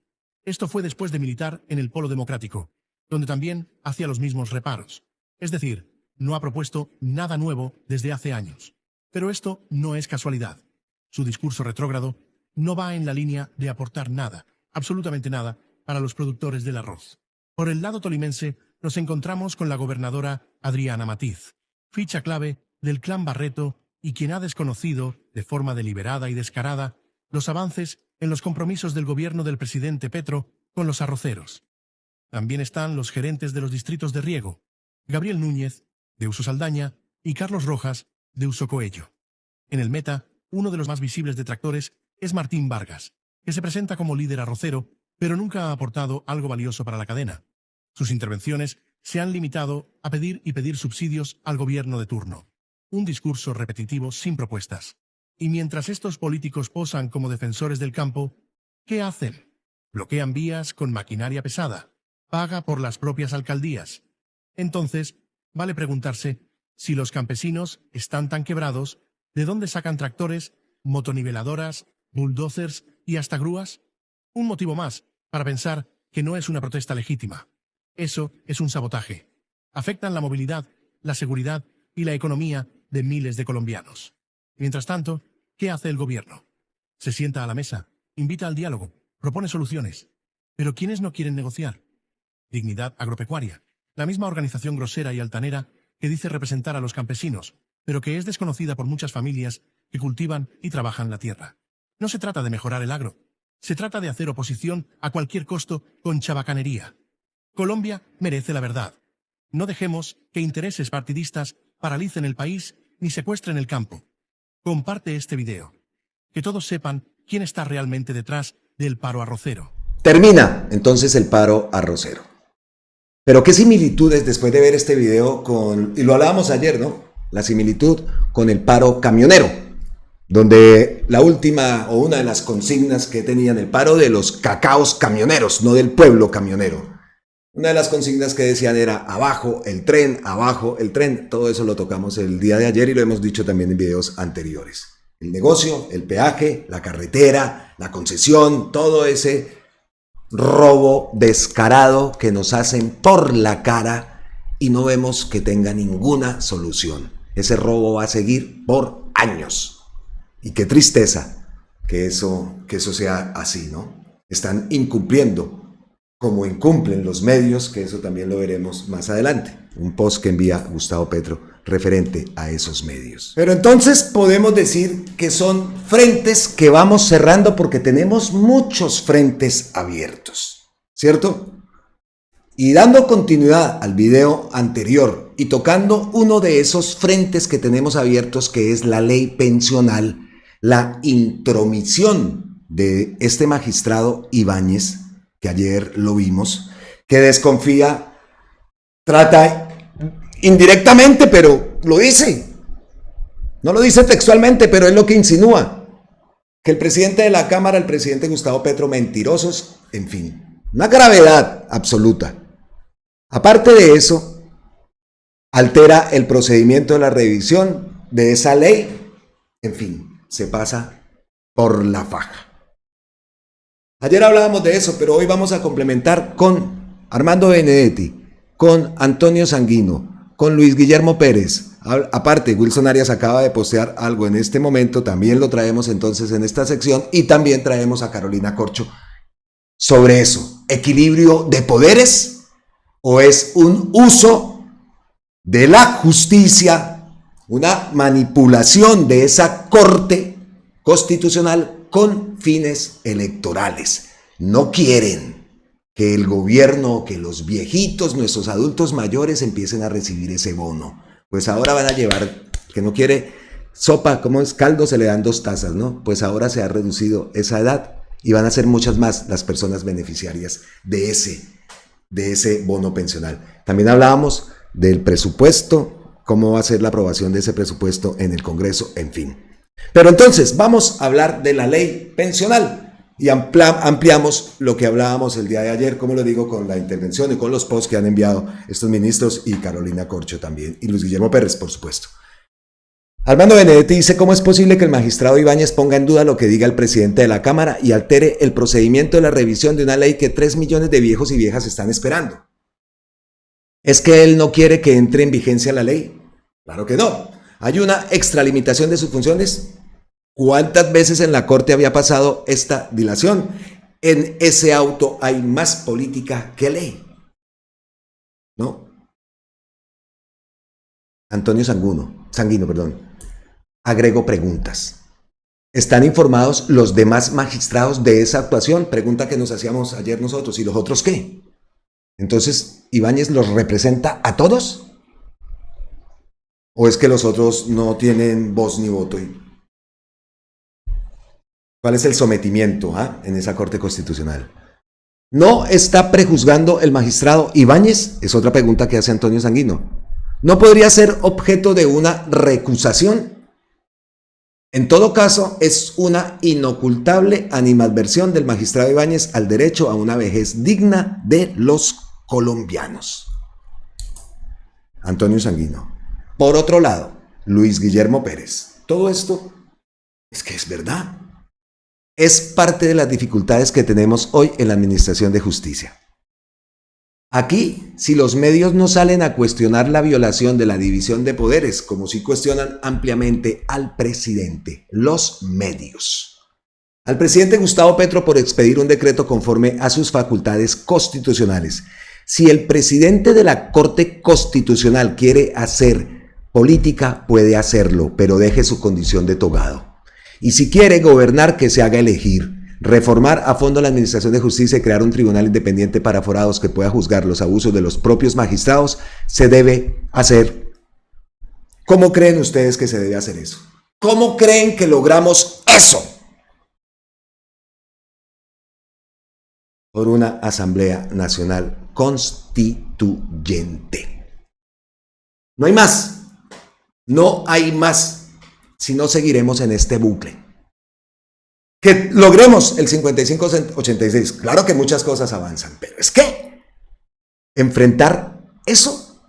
Esto fue después de militar en el Polo Democrático, donde también hacía los mismos reparos. Es decir, no ha propuesto nada nuevo desde hace años. Pero esto no es casualidad. Su discurso retrógrado no va en la línea de aportar nada, absolutamente nada, para los productores del arroz. Por el lado tolimense, nos encontramos con la gobernadora Adriana Matiz, ficha clave del clan Barreto y quien ha desconocido, de forma deliberada y descarada, los avances en los compromisos del gobierno del presidente Petro con los arroceros. También están los gerentes de los distritos de riego, Gabriel Núñez, de Uso Saldaña, y Carlos Rojas, de Uso Coello. En el Meta, uno de los más visibles detractores es Martín Vargas, que se presenta como líder arrocero, pero nunca ha aportado algo valioso para la cadena. Sus intervenciones se han limitado a pedir y pedir subsidios al gobierno de turno. Un discurso repetitivo sin propuestas. Y mientras estos políticos posan como defensores del campo, ¿qué hacen? Bloquean vías con maquinaria pesada, paga por las propias alcaldías. Entonces, vale preguntarse, si los campesinos están tan quebrados, ¿de dónde sacan tractores, motoniveladoras, bulldozers y hasta grúas? Un motivo más para pensar que no es una protesta legítima. Eso es un sabotaje. Afectan la movilidad, la seguridad y la economía de miles de colombianos. Mientras tanto, ¿qué hace el gobierno? Se sienta a la mesa, invita al diálogo, propone soluciones. ¿Pero quiénes no quieren negociar? Dignidad Agropecuaria, la misma organización grosera y altanera que dice representar a los campesinos, pero que es desconocida por muchas familias que cultivan y trabajan la tierra. No se trata de mejorar el agro, se trata de hacer oposición a cualquier costo con chabacanería. Colombia merece la verdad. No dejemos que intereses partidistas paralicen el país ni secuestren el campo. Comparte este video. Que todos sepan quién está realmente detrás del paro arrocero. Termina entonces el paro arrocero. Pero qué similitudes después de ver este video con, y lo hablábamos ayer, ¿no? La similitud con el paro camionero, donde la última o una de las consignas que tenían el paro de los cacaos camioneros, no del pueblo camionero. Una de las consignas que decían era abajo el tren, todo eso lo tocamos el día de ayer y lo hemos dicho también en videos anteriores. El negocio, el peaje, la carretera, la concesión, todo ese robo descarado que nos hacen por la cara y no vemos que tenga ninguna solución. Ese robo va a seguir por años. Y qué tristeza que eso sea así, ¿no? Están incumpliendo como incumplen los medios, que eso también lo veremos más adelante. Un post que envía Gustavo Petro referente a esos medios. Pero entonces podemos decir que son frentes que vamos cerrando porque tenemos muchos frentes abiertos, ¿cierto? Y dando continuidad al video anterior y tocando uno de esos frentes que tenemos abiertos, que es la ley pensional, la intromisión de este magistrado Ibáñez, que ayer lo vimos, que desconfía, trata indirectamente, pero lo dice. No lo dice textualmente, pero es lo que insinúa. Que el presidente de la Cámara, el presidente Gustavo Petro, mentirosos, en fin, una gravedad absoluta. Aparte de eso, altera el procedimiento de la revisión de esa ley, en fin, se pasa por la faja. Ayer hablábamos de eso, pero hoy vamos a complementar con Armando Benedetti, con Antonio Sanguino, con Luis Guillermo Pérez. Aparte, Wilson Arias acaba de postear algo en este momento, también lo traemos entonces en esta sección y también traemos a Carolina Corcho sobre eso. ¿Equilibrio de poderes o es un uso de la justicia, una manipulación de esa corte constitucional con fines electorales? No quieren que el gobierno, que los viejitos, nuestros adultos mayores empiecen a recibir ese bono. Pues ahora van a llevar, que no quiere sopa, como es caldo, se le dan 2 tazas, ¿no? Pues ahora se ha reducido esa edad y van a ser muchas más las personas beneficiarias de ese bono pensional. También hablábamos del presupuesto, cómo va a ser la aprobación de ese presupuesto en el Congreso, en fin. Pero entonces vamos a hablar de la ley pensional y ampliamos lo que hablábamos el día de ayer, como lo digo, con la intervención y con los posts que han enviado estos ministros y Carolina Corcho también, y Luis Guillermo Pérez, por supuesto. Armando Benedetti dice: ¿cómo es posible que el magistrado Ibáñez ponga en duda lo que diga el presidente de la Cámara y altere el procedimiento de la revisión de una ley que 3 millones de viejos y viejas están esperando? ¿Es que él no quiere que entre en vigencia la ley? Claro que no. ¿Hay una extralimitación de sus funciones? ¿Cuántas veces en la Corte había pasado esta dilación? En ese auto hay más política que ley, ¿no? Antonio Sanguino, agrego preguntas. ¿Están informados los demás magistrados de esa actuación? Pregunta que nos hacíamos ayer nosotros. ¿Y los otros qué? Entonces, ¿Ibáñez los representa a todos? ¿O es que los otros no tienen voz ni voto? ¿Cuál es el sometimiento en esa Corte Constitucional? ¿No está prejuzgando el magistrado Ibáñez? Es otra pregunta que hace Antonio Sanguino. ¿No podría ser objeto de una recusación? En todo caso, es una inocultable animadversión del magistrado Ibáñez al derecho a una vejez digna de los colombianos. Antonio Sanguino. Por otro lado, Luis Guillermo Pérez. Todo esto es que es verdad. Es parte de las dificultades que tenemos hoy en la Administración de Justicia. Aquí, si los medios no salen a cuestionar la violación de la división de poderes, como si cuestionan ampliamente al presidente, los medios. Al presidente Gustavo Petro por expedir un decreto conforme a sus facultades constitucionales. Si el presidente de la Corte Constitucional quiere hacer política, puede hacerlo, pero deje su condición de togado. Y si quiere gobernar, que se haga elegir. Reformar a fondo la Administración de Justicia y crear un tribunal independiente para aforados que pueda juzgar los abusos de los propios magistrados, se debe hacer. ¿Cómo creen ustedes que se debe hacer eso? ¿Cómo creen que logramos eso? Por una Asamblea Nacional Constituyente. No hay más. No hay más. Si no, seguiremos en este bucle. Que logremos el 55-86. Claro que muchas cosas avanzan, pero es que enfrentar eso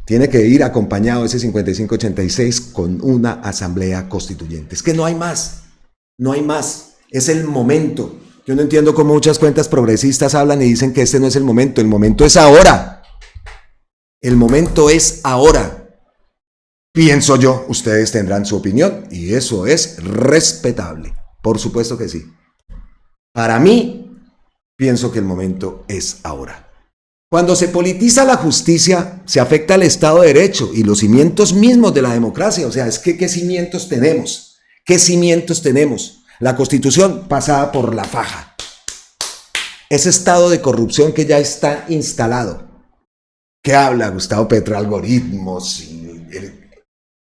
tiene que ir acompañado ese 55-86 con una asamblea constituyente. Es que no hay más, no hay más. Es el momento. Yo no entiendo cómo muchas cuentas progresistas hablan y dicen que este no es el momento es ahora. El momento es ahora. Pienso yo, ustedes tendrán su opinión y eso es respetable. Por supuesto que sí. Para mí, pienso que el momento es ahora. Cuando se politiza la justicia, se afecta al Estado de Derecho y los cimientos mismos de la democracia. O sea, es que ¿qué cimientos tenemos? ¿Qué cimientos tenemos? La Constitución pasada por la faja. Ese estado de corrupción que ya está instalado. ¿Qué habla Gustavo Petro? Algoritmos y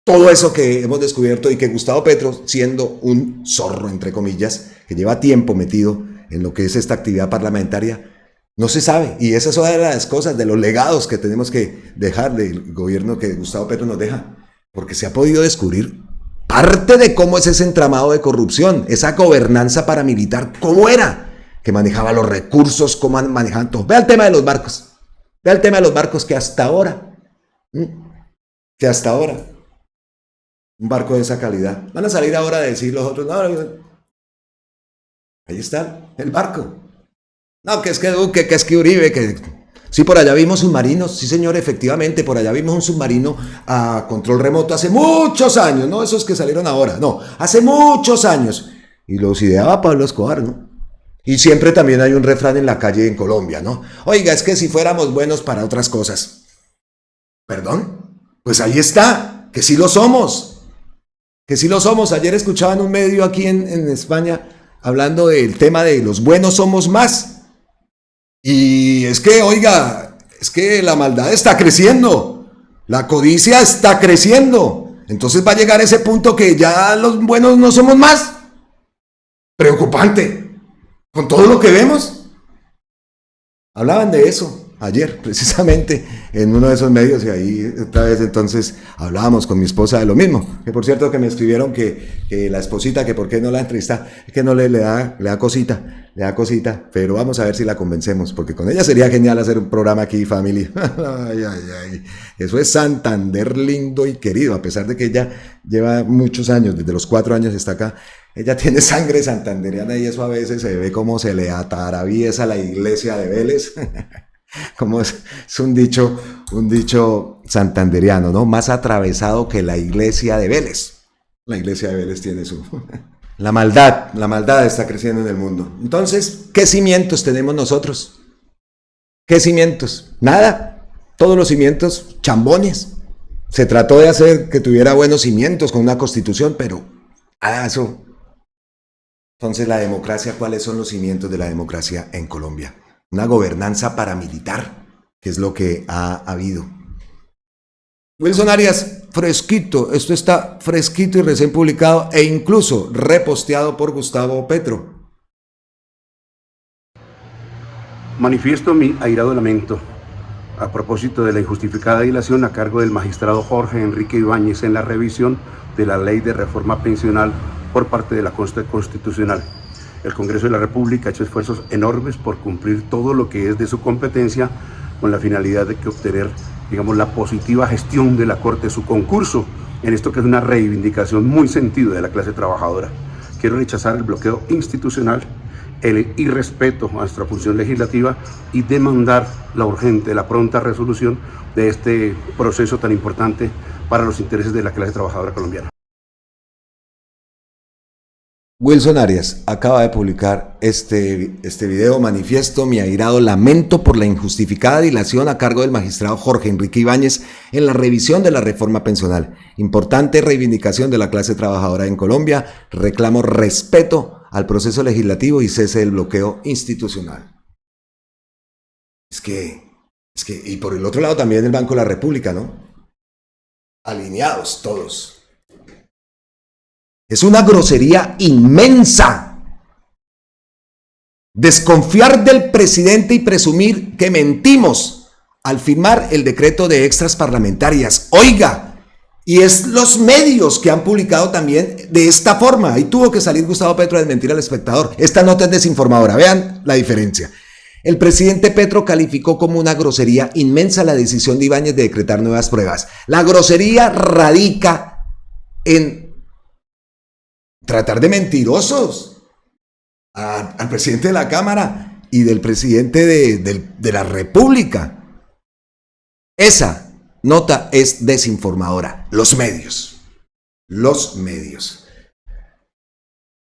todo eso que hemos descubierto y que Gustavo Petro, siendo un zorro, entre comillas, que lleva tiempo metido en lo que es esta actividad parlamentaria, no se sabe. Y esa es una de las cosas, de los legados que tenemos que dejar del gobierno que Gustavo Petro nos deja, porque se ha podido descubrir parte de cómo es ese entramado de corrupción, esa gobernanza paramilitar, cómo era, que manejaba los recursos, cómo manejaban todo. Vea el tema de los barcos. Vea el tema de los barcos que hasta ahora, un barco de esa calidad. Van a salir ahora a decir los otros, no, ahí está el barco. No, que es que Duque, que es que Uribe, que... Sí, por allá vimos submarinos, sí señor, efectivamente, por allá vimos un submarino a control remoto hace muchos años, no esos que salieron ahora, no, hace muchos años. Y los ideaba Pablo Escobar, ¿no? Y siempre también hay un refrán en la calle en Colombia, ¿no? Oiga, es que si fuéramos buenos para otras cosas. ¿Perdón? Pues ahí está, que sí lo somos. Que sí lo somos. Ayer escuchaba en un medio aquí en España hablando del tema de los buenos somos más. Y es que, oiga, es que la maldad está creciendo. La codicia está creciendo. Entonces va a llegar ese punto que ya los buenos no somos más. Preocupante. Con todo lo que vemos. Hablaban de eso ayer, precisamente, en uno de esos medios, y ahí otra vez entonces hablábamos con mi esposa de lo mismo, que por cierto que me escribieron que la esposita, que por qué no la entrevista, que no le da cosita, pero vamos a ver si la convencemos, porque con ella sería genial hacer un programa aquí, family. Ay. Eso es Santander lindo y querido, a pesar de que ella lleva muchos años, desde los 4 años está acá. Ella tiene sangre santandereana y eso a veces se ve como se le ataraviesa la iglesia de Vélez. Como es un dicho santandereano, ¿no? Más atravesado que la iglesia de Vélez. La iglesia de Vélez tiene su... La maldad está creciendo en el mundo. Entonces, ¿qué cimientos tenemos nosotros? ¿Qué cimientos? Nada. Todos los cimientos chambones. Se trató de hacer que tuviera buenos cimientos con una constitución, pero eso. Entonces, la democracia, ¿cuáles son los cimientos de la democracia en Colombia? Una gobernanza paramilitar, que es lo que ha habido. Wilson Arias, fresquito, esto está fresquito y recién publicado e incluso reposteado por Gustavo Petro. Manifiesto mi airado lamento a propósito de la injustificada dilación a cargo del magistrado Jorge Enrique Ibáñez en la revisión de la ley de reforma pensional por parte de la Corte Constitucional. El Congreso de la República ha hecho esfuerzos enormes por cumplir todo lo que es de su competencia con la finalidad de que obtener, digamos, la positiva gestión de la Corte, su concurso en esto que es una reivindicación muy sentida de la clase trabajadora. Quiero rechazar el bloqueo institucional, el irrespeto a nuestra función legislativa y demandar la urgente, la pronta resolución de este proceso tan importante para los intereses de la clase trabajadora colombiana. Wilson Arias acaba de publicar este video, manifiesto mi airado lamento por la injustificada dilación a cargo del magistrado Jorge Enrique Ibáñez en la revisión de la reforma pensional. Importante reivindicación de la clase trabajadora en Colombia, reclamo respeto al proceso legislativo y cese del bloqueo institucional. Y por el otro lado también el Banco de la República, ¿no? Alineados todos. Es una grosería inmensa desconfiar del presidente y presumir que mentimos al firmar el decreto de extras parlamentarias. Oiga, y es los medios que han publicado también de esta forma. Ahí tuvo que salir Gustavo Petro a desmentir al espectador. Esta nota es desinformadora, vean la diferencia. El presidente Petro calificó como una grosería inmensa la decisión de Ibáñez de decretar nuevas pruebas. La grosería radica en tratar de mentirosos al presidente de la Cámara y del presidente de la República. Esa nota es desinformadora. Los medios.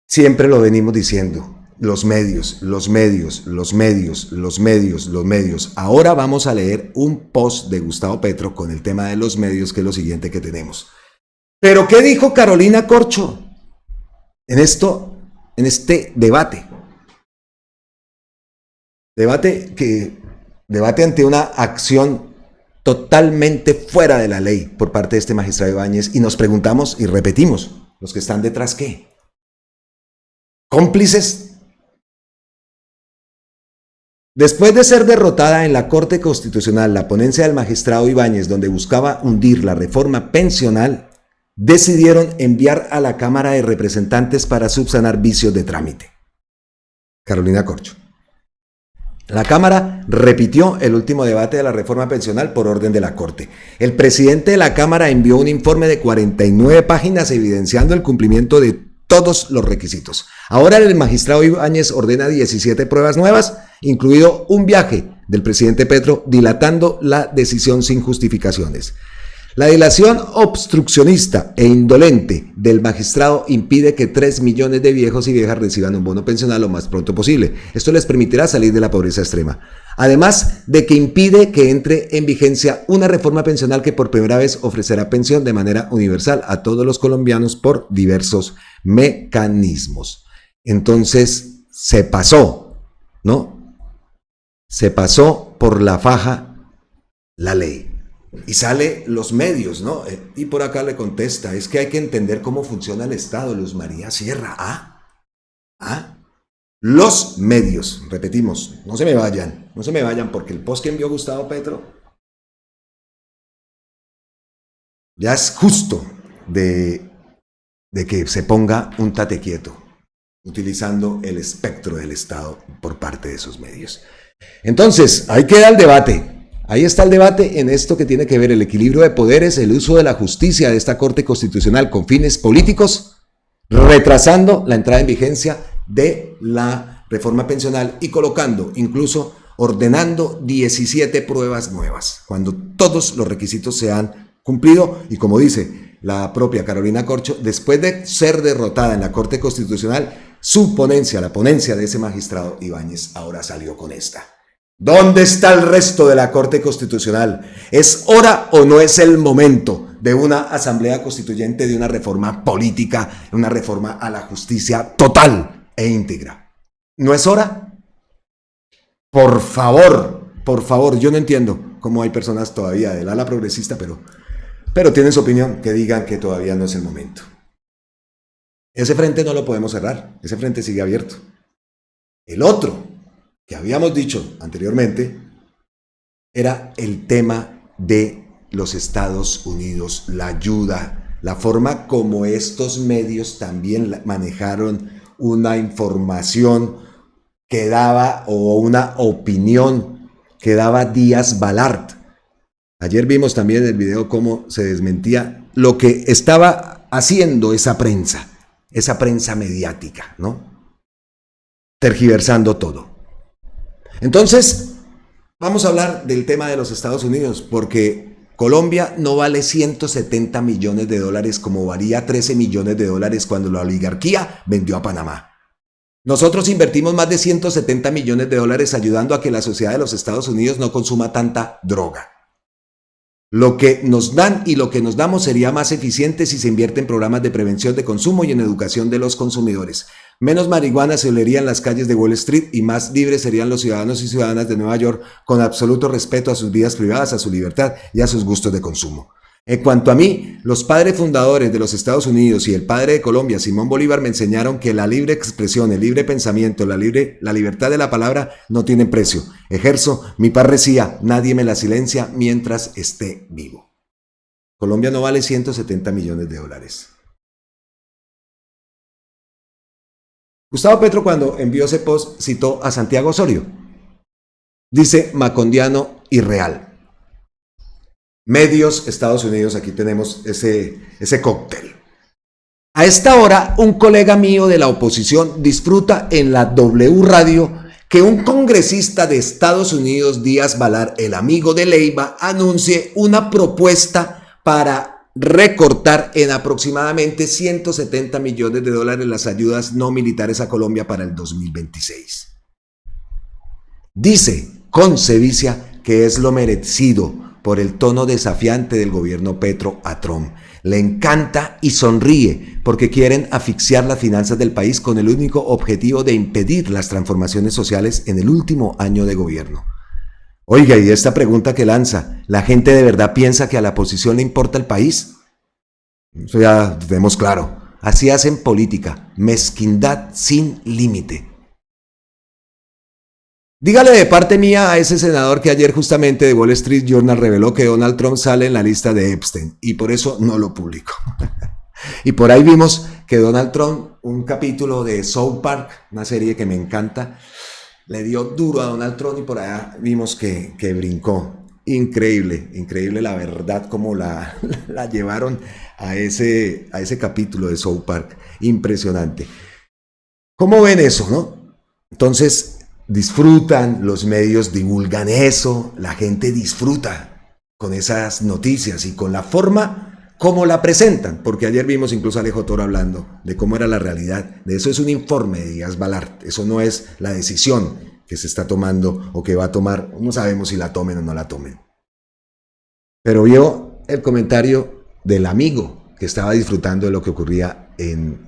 Siempre lo venimos diciendo. Los medios. Ahora vamos a leer un post de Gustavo Petro con el tema de los medios, que es lo siguiente que tenemos. ¿Pero qué dijo Carolina Corcho en este debate? Debate ante una acción totalmente fuera de la ley por parte de este magistrado Ibáñez, y nos preguntamos y repetimos, ¿los que están detrás qué? ¿Cómplices? Después de ser derrotada en la Corte Constitucional la ponencia del magistrado Ibáñez, donde buscaba hundir la reforma pensional, decidieron enviar a la Cámara de Representantes para subsanar vicios de trámite. Carolina Corcho. La Cámara repitió el último debate de la reforma pensional por orden de la Corte. El presidente de la Cámara envió un informe de 49 páginas evidenciando el cumplimiento de todos los requisitos. Ahora el magistrado Ibáñez ordena 17 pruebas nuevas, incluido un viaje del presidente Petro, dilatando la decisión sin justificaciones. La dilación obstruccionista e indolente del magistrado impide que 3 millones de viejos y viejas reciban un bono pensional lo más pronto posible. Esto les permitirá salir de la pobreza extrema. Además de que impide que entre en vigencia una reforma pensional que por primera vez ofrecerá pensión de manera universal a todos los colombianos por diversos mecanismos. Entonces se pasó, ¿no? Se pasó por la faja la ley. Y sale los medios, ¿no? Y por acá le contesta, es que hay que entender cómo funciona el Estado, Luz María Sierra. Los medios, repetimos, no se me vayan, porque el post que envió Gustavo Petro ya es justo de que se ponga un tate quieto, utilizando el espectro del Estado por parte de esos medios. Entonces, ahí queda el debate. Ahí está el debate en esto que tiene que ver el equilibrio de poderes, el uso de la justicia de esta Corte Constitucional con fines políticos, retrasando la entrada en vigencia de la reforma pensional y colocando, incluso ordenando 17 pruebas nuevas, cuando todos los requisitos se han cumplido. Y como dice la propia Carolina Corcho, después de ser derrotada en la Corte Constitucional, su ponencia, la ponencia de ese magistrado Ibáñez, ahora salió con esta. ¿Dónde está el resto de la Corte Constitucional? ¿Es hora o no es el momento de una asamblea constituyente, de una reforma política, una reforma a la justicia total e íntegra. ¿No es hora? Por favor, yo no entiendo cómo hay personas todavía del ala progresista, pero tienen su opinión, que digan que todavía no es el momento. Ese frente no lo podemos cerrar, ese frente sigue abierto. El otro, que habíamos dicho anteriormente, era el tema de los Estados Unidos, la ayuda, la forma como estos medios también manejaron una información que daba, o una opinión que daba Díaz Balart. Ayer vimos también en el video cómo se desmentía lo que estaba haciendo esa prensa mediática, ¿no? Tergiversando todo. Entonces, vamos a hablar del tema de los Estados Unidos, porque Colombia no vale 170 millones de dólares como valía 13 millones de dólares cuando la oligarquía vendió a Panamá. Nosotros invertimos más de 170 millones de dólares ayudando a que la sociedad de los Estados Unidos no consuma tanta droga. Lo que nos dan y lo que nos damos sería más eficiente si se invierte en programas de prevención de consumo y en educación de los consumidores. Menos marihuana se olería en las calles de Wall Street y más libres serían los ciudadanos y ciudadanas de Nueva York, con absoluto respeto a sus vidas privadas, a su libertad y a sus gustos de consumo. En cuanto a mí, los padres fundadores de los Estados Unidos y el padre de Colombia, Simón Bolívar, me enseñaron que la libre expresión, el libre pensamiento, la libertad de la palabra no tienen precio. Ejerzo mi parresía, nadie me la silencia mientras esté vivo. Colombia no vale 170 millones de dólares. Gustavo Petro, cuando envió ese post, citó a Santiago Osorio. Dice macondiano y real. Medios, Estados Unidos, aquí tenemos ese cóctel. A esta hora, un colega mío de la oposición disfruta en la W Radio que un congresista de Estados Unidos, Díaz Balart, el amigo de Leiva, anuncie una propuesta para recortar en aproximadamente 170 millones de dólares las ayudas no militares a Colombia para el 2026. Dice con sevicia que es lo merecido por el tono desafiante del gobierno Petro a Trump. Le encanta y sonríe porque quieren asfixiar las finanzas del país con el único objetivo de impedir las transformaciones sociales en el último año de gobierno. Oiga, y esta pregunta que lanza, ¿la gente de verdad piensa que a la oposición le importa el país? Eso ya tenemos claro. Así hacen política, mezquindad sin límite. Dígale de parte mía a ese senador que ayer justamente de Wall Street Journal reveló que Donald Trump sale en la lista de Epstein y por eso no lo publicó. Y por ahí vimos que Donald Trump, un capítulo de South Park, una serie que me encanta, le dio duro a Donald Trump y por allá vimos que brincó. Increíble, increíble la verdad como la llevaron a ese capítulo de South Park. Impresionante. ¿Cómo ven eso, no? Entonces, disfrutan, los medios divulgan eso, la gente disfruta con esas noticias y con la forma como la presentan, porque ayer vimos incluso a Alejo Toro hablando de cómo era la realidad. De eso es un informe de Díaz Balart, eso no es la decisión que se está tomando o que va a tomar, no sabemos si la tomen o no la tomen. Pero vio el comentario del amigo que estaba disfrutando de lo que ocurría en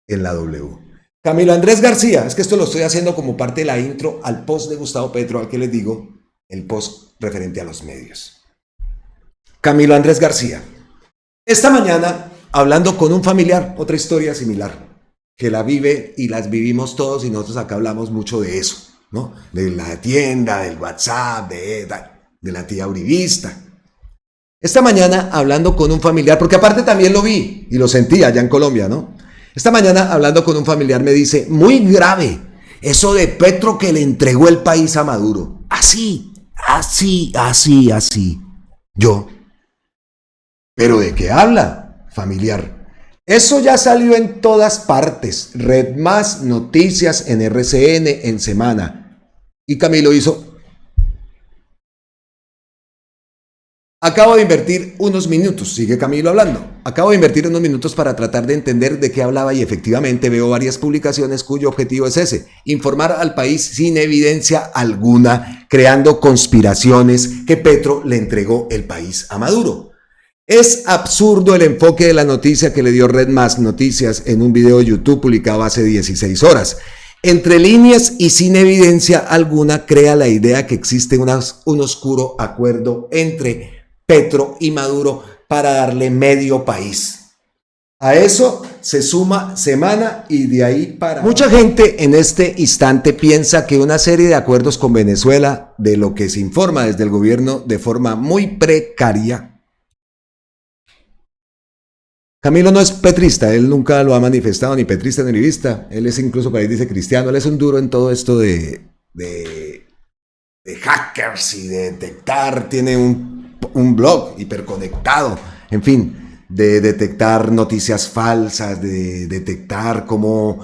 la W. Camilo Andrés García, es que esto lo estoy haciendo como parte de la intro al post de Gustavo Petro, al que les digo, el post referente a los medios. Camilo Andrés García, esta mañana hablando con un familiar, otra historia similar, que la vive y las vivimos todos y nosotros acá hablamos mucho de eso, ¿no? De la tienda, del WhatsApp, de la tía uribista. Esta mañana hablando con un familiar, porque aparte también lo vi y lo sentí allá en Colombia, ¿no? Esta mañana, hablando con un familiar, me dice, muy grave, eso de Petro que le entregó el país a Maduro. Así. Yo, ¿pero de qué habla, familiar? Eso ya salió en todas partes, Red Más, noticias en RCN, en Semana. Y Camilo hizo... Acabo de invertir unos minutos, sigue Camilo hablando, acabo de invertir unos minutos para tratar de entender de qué hablaba y efectivamente veo varias publicaciones cuyo objetivo es ese, informar al país sin evidencia alguna, creando conspiraciones que Petro le entregó el país a Maduro. Es absurdo el enfoque de la noticia que le dio Red Más Noticias en un video de YouTube publicado hace 16 horas. Entre líneas y sin evidencia alguna crea la idea que existe un oscuro acuerdo entre Petro y Maduro para darle medio país. A eso se suma semana y de ahí para... Mucha gente en este instante piensa que una serie de acuerdos con Venezuela, de lo que se informa desde el gobierno de forma muy precaria. Camilo no es petrista, él nunca lo ha manifestado, ni petrista ni uribista. Él es incluso, por ahí dice cristiano, él es un duro en todo esto de hackers y de detectar, tiene un blog hiperconectado, en fin, de detectar noticias falsas, de detectar cómo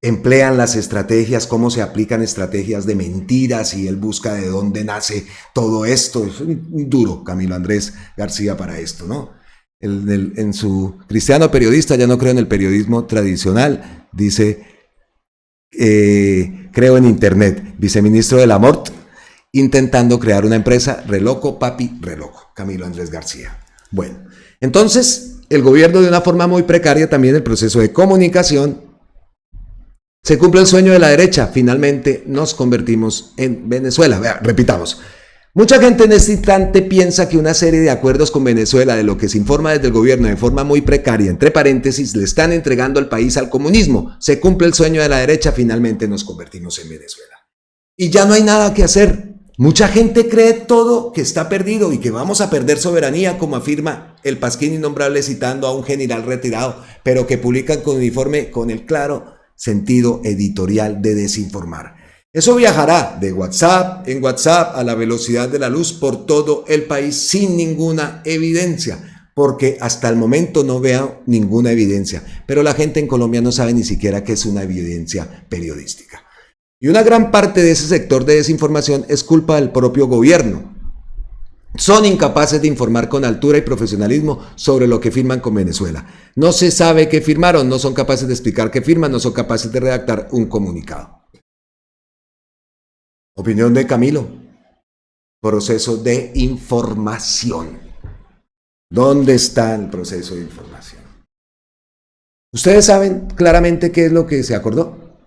emplean las estrategias, cómo se aplican estrategias de mentiras, y él busca de dónde nace todo esto. Es un duro Camilo Andrés García para esto, ¿no? En su cristiano periodista, ya no creo en el periodismo tradicional, dice, creo en internet, viceministro del Amor, intentando crear una empresa, reloco, papi, reloco, Camilo Andrés García. Bueno, entonces, el gobierno de una forma muy precaria, también el proceso de comunicación, se cumple el sueño de la derecha, finalmente nos convertimos en Venezuela. Vea, repitamos. Mucha gente en este instante piensa que una serie de acuerdos con Venezuela, de lo que se informa desde el gobierno de forma muy precaria, entre paréntesis, le están entregando el país al comunismo. Se cumple el sueño de la derecha, finalmente nos convertimos en Venezuela. Y ya no hay nada que hacer. Mucha gente cree todo que está perdido y que vamos a perder soberanía, como afirma el Pasquín Innombrable citando a un general retirado, pero que publican con uniforme con el claro sentido editorial de desinformar. Eso viajará de WhatsApp en WhatsApp a la velocidad de la luz por todo el país sin ninguna evidencia, porque hasta el momento no veo ninguna evidencia, pero la gente en Colombia no sabe ni siquiera qué es una evidencia periodística. Y una gran parte de ese sector de desinformación es culpa del propio gobierno. Son incapaces de informar con altura y profesionalismo sobre lo que firman con Venezuela. No se sabe qué firmaron, no son capaces de explicar qué firman, no son capaces de redactar un comunicado. Opinión de Camilo. Proceso de información. ¿Dónde está el proceso de información? ¿Ustedes saben claramente qué es lo que se acordó?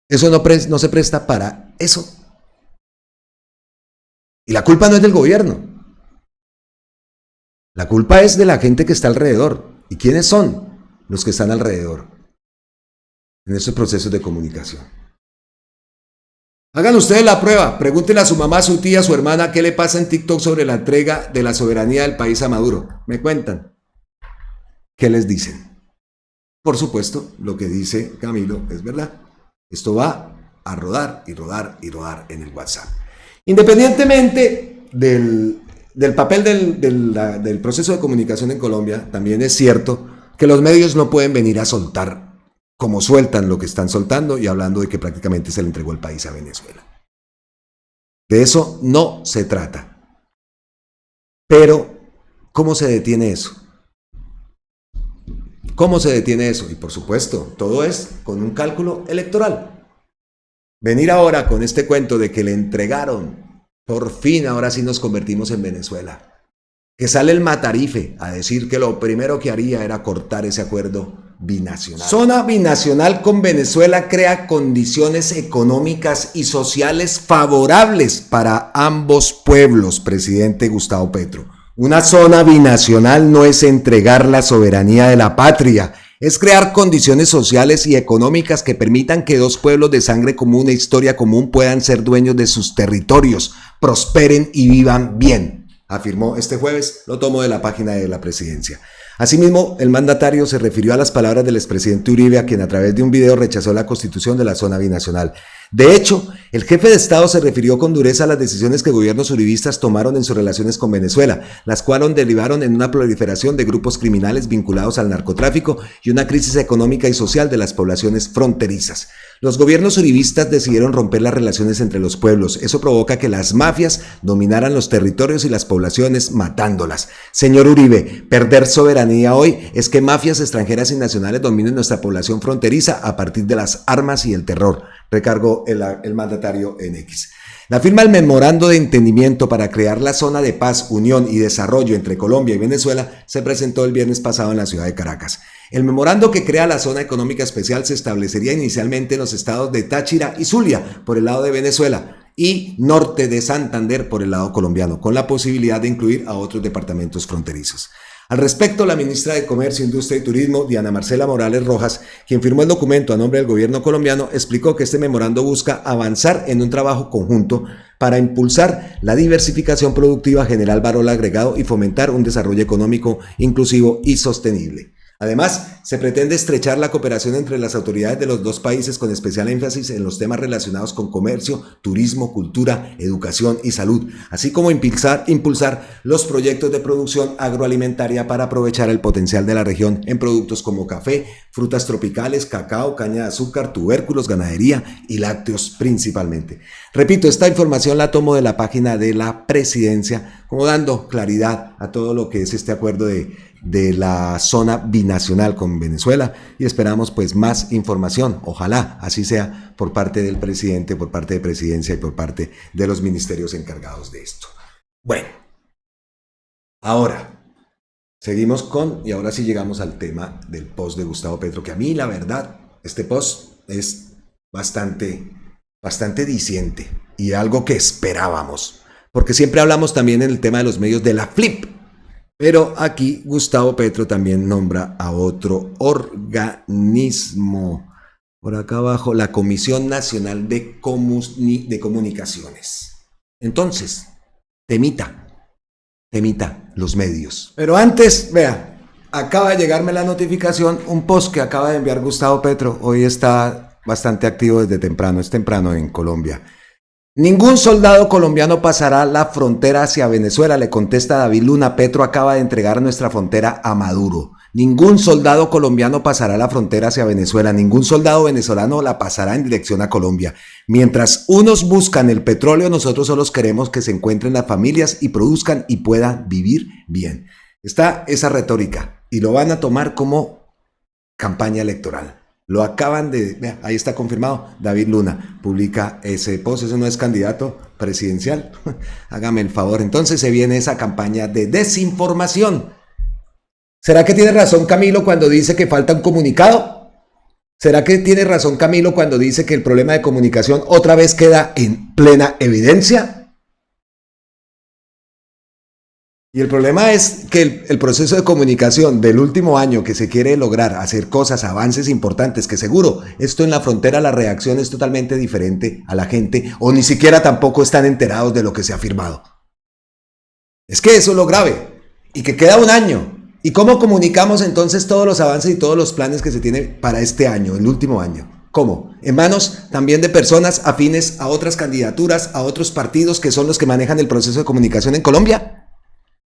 Eso no se presta para eso. Y la culpa no es del gobierno. La culpa es de la gente que está alrededor. ¿Y quiénes son los que están alrededor en esos procesos de comunicación? Hagan ustedes la prueba, pregúntenle a su mamá, a su tía, a su hermana qué le pasa en TikTok sobre la entrega de la soberanía del país a Maduro. Me cuentan. ¿Qué les dicen? Por supuesto, lo que dice Camilo es verdad. Esto va a rodar y rodar y rodar en el WhatsApp. Independientemente del papel del proceso de comunicación en Colombia, también es cierto que los medios no pueden venir a soltar como sueltan lo que están soltando y hablando de que prácticamente se le entregó el país a Venezuela. De eso no se trata. Pero, ¿cómo se detiene eso? ¿Cómo se detiene eso? Y por supuesto, todo es con un cálculo electoral. Venir ahora con este cuento de que le entregaron, por fin ahora sí nos convertimos en Venezuela. Que sale el Matarife a decir que lo primero que haría era cortar ese acuerdo binacional. Zona binacional con Venezuela crea condiciones económicas y sociales favorables para ambos pueblos, presidente Gustavo Petro. Una zona binacional no es entregar la soberanía de la patria, es crear condiciones sociales y económicas que permitan que dos pueblos de sangre común e historia común puedan ser dueños de sus territorios, prosperen y vivan bien, afirmó este jueves, lo tomo de la página de la presidencia. Asimismo, el mandatario se refirió a las palabras del expresidente Uribe, a quien a través de un video rechazó la constitución de la zona binacional. De hecho, el jefe de Estado se refirió con dureza a las decisiones que gobiernos uribistas tomaron en sus relaciones con Venezuela, las cuales derivaron en una proliferación de grupos criminales vinculados al narcotráfico y una crisis económica y social de las poblaciones fronterizas. Los gobiernos uribistas decidieron romper las relaciones entre los pueblos. Eso provoca que las mafias dominaran los territorios y las poblaciones, matándolas. Señor Uribe, perder soberanía hoy es que mafias extranjeras y nacionales dominen nuestra población fronteriza a partir de las armas y el terror, recargó el mandatario en X. La firma del memorando de entendimiento para crear la zona de paz, unión y desarrollo entre Colombia y Venezuela se presentó el viernes pasado en la ciudad de Caracas. El memorando que crea la zona económica especial se establecería inicialmente en los estados de Táchira y Zulia por el lado de Venezuela y norte de Santander por el lado colombiano, con la posibilidad de incluir a otros departamentos fronterizos. Al respecto, la ministra de Comercio, Industria y Turismo, Diana Marcela Morales Rojas, quien firmó el documento a nombre del gobierno colombiano, explicó que este memorando busca avanzar en un trabajo conjunto para impulsar la diversificación productiva, generar valor agregado y fomentar un desarrollo económico inclusivo y sostenible. Además, se pretende estrechar la cooperación entre las autoridades de los dos países con especial énfasis en los temas relacionados con comercio, turismo, cultura, educación y salud, así como impulsar los proyectos de producción agroalimentaria para aprovechar el potencial de la región en productos como café, frutas tropicales, cacao, caña de azúcar, tubérculos, ganadería y lácteos principalmente. Repito, esta información la tomo de la página de la presidencia, como dando claridad a todo lo que es este acuerdo de la zona binacional con Venezuela, y esperamos pues más información, ojalá así sea por parte del presidente, por parte de presidencia y por parte de los ministerios encargados de esto. Bueno, ahora seguimos y ahora sí llegamos al tema del post de Gustavo Petro, que a mí la verdad, este post es bastante diciente y algo que esperábamos, porque siempre hablamos también en el tema de los medios de la flip. Pero aquí Gustavo Petro también nombra a otro organismo, por acá abajo, la Comisión Nacional de Comunicaciones. Entonces, temita los medios. Pero antes, vea, acaba de llegarme la notificación, un post que acaba de enviar Gustavo Petro. Hoy está bastante activo desde temprano, es temprano en Colombia. Ningún soldado colombiano pasará la frontera hacia Venezuela, le contesta David Luna. Petro acaba de entregar nuestra frontera a Maduro. Ningún soldado colombiano pasará la frontera hacia Venezuela, ningún soldado venezolano la pasará en dirección a Colombia. Mientras unos buscan el petróleo, nosotros solo queremos que se encuentren las familias y produzcan y puedan vivir bien. Está esa retórica y lo van a tomar como campaña electoral. Lo acaban de... Vea, ahí está confirmado. David Luna publica ese post. Eso no es candidato presidencial. Hágame el favor. Entonces se viene esa campaña de desinformación. ¿Será que tiene razón Camilo cuando dice que falta un comunicado? ¿Será que tiene razón Camilo cuando dice que el problema de comunicación otra vez queda en plena evidencia? Y el problema es que el proceso de comunicación del último año, que se quiere lograr hacer cosas, avances importantes, que seguro esto en la frontera la reacción es totalmente diferente a la gente, o ni siquiera tampoco están enterados de lo que se ha firmado. Es que eso es lo grave, y que queda un año. ¿Y cómo comunicamos entonces todos los avances y todos los planes que se tienen para este año, el último año? ¿Cómo? En manos también de personas afines a otras candidaturas, a otros partidos que son los que manejan el proceso de comunicación en Colombia.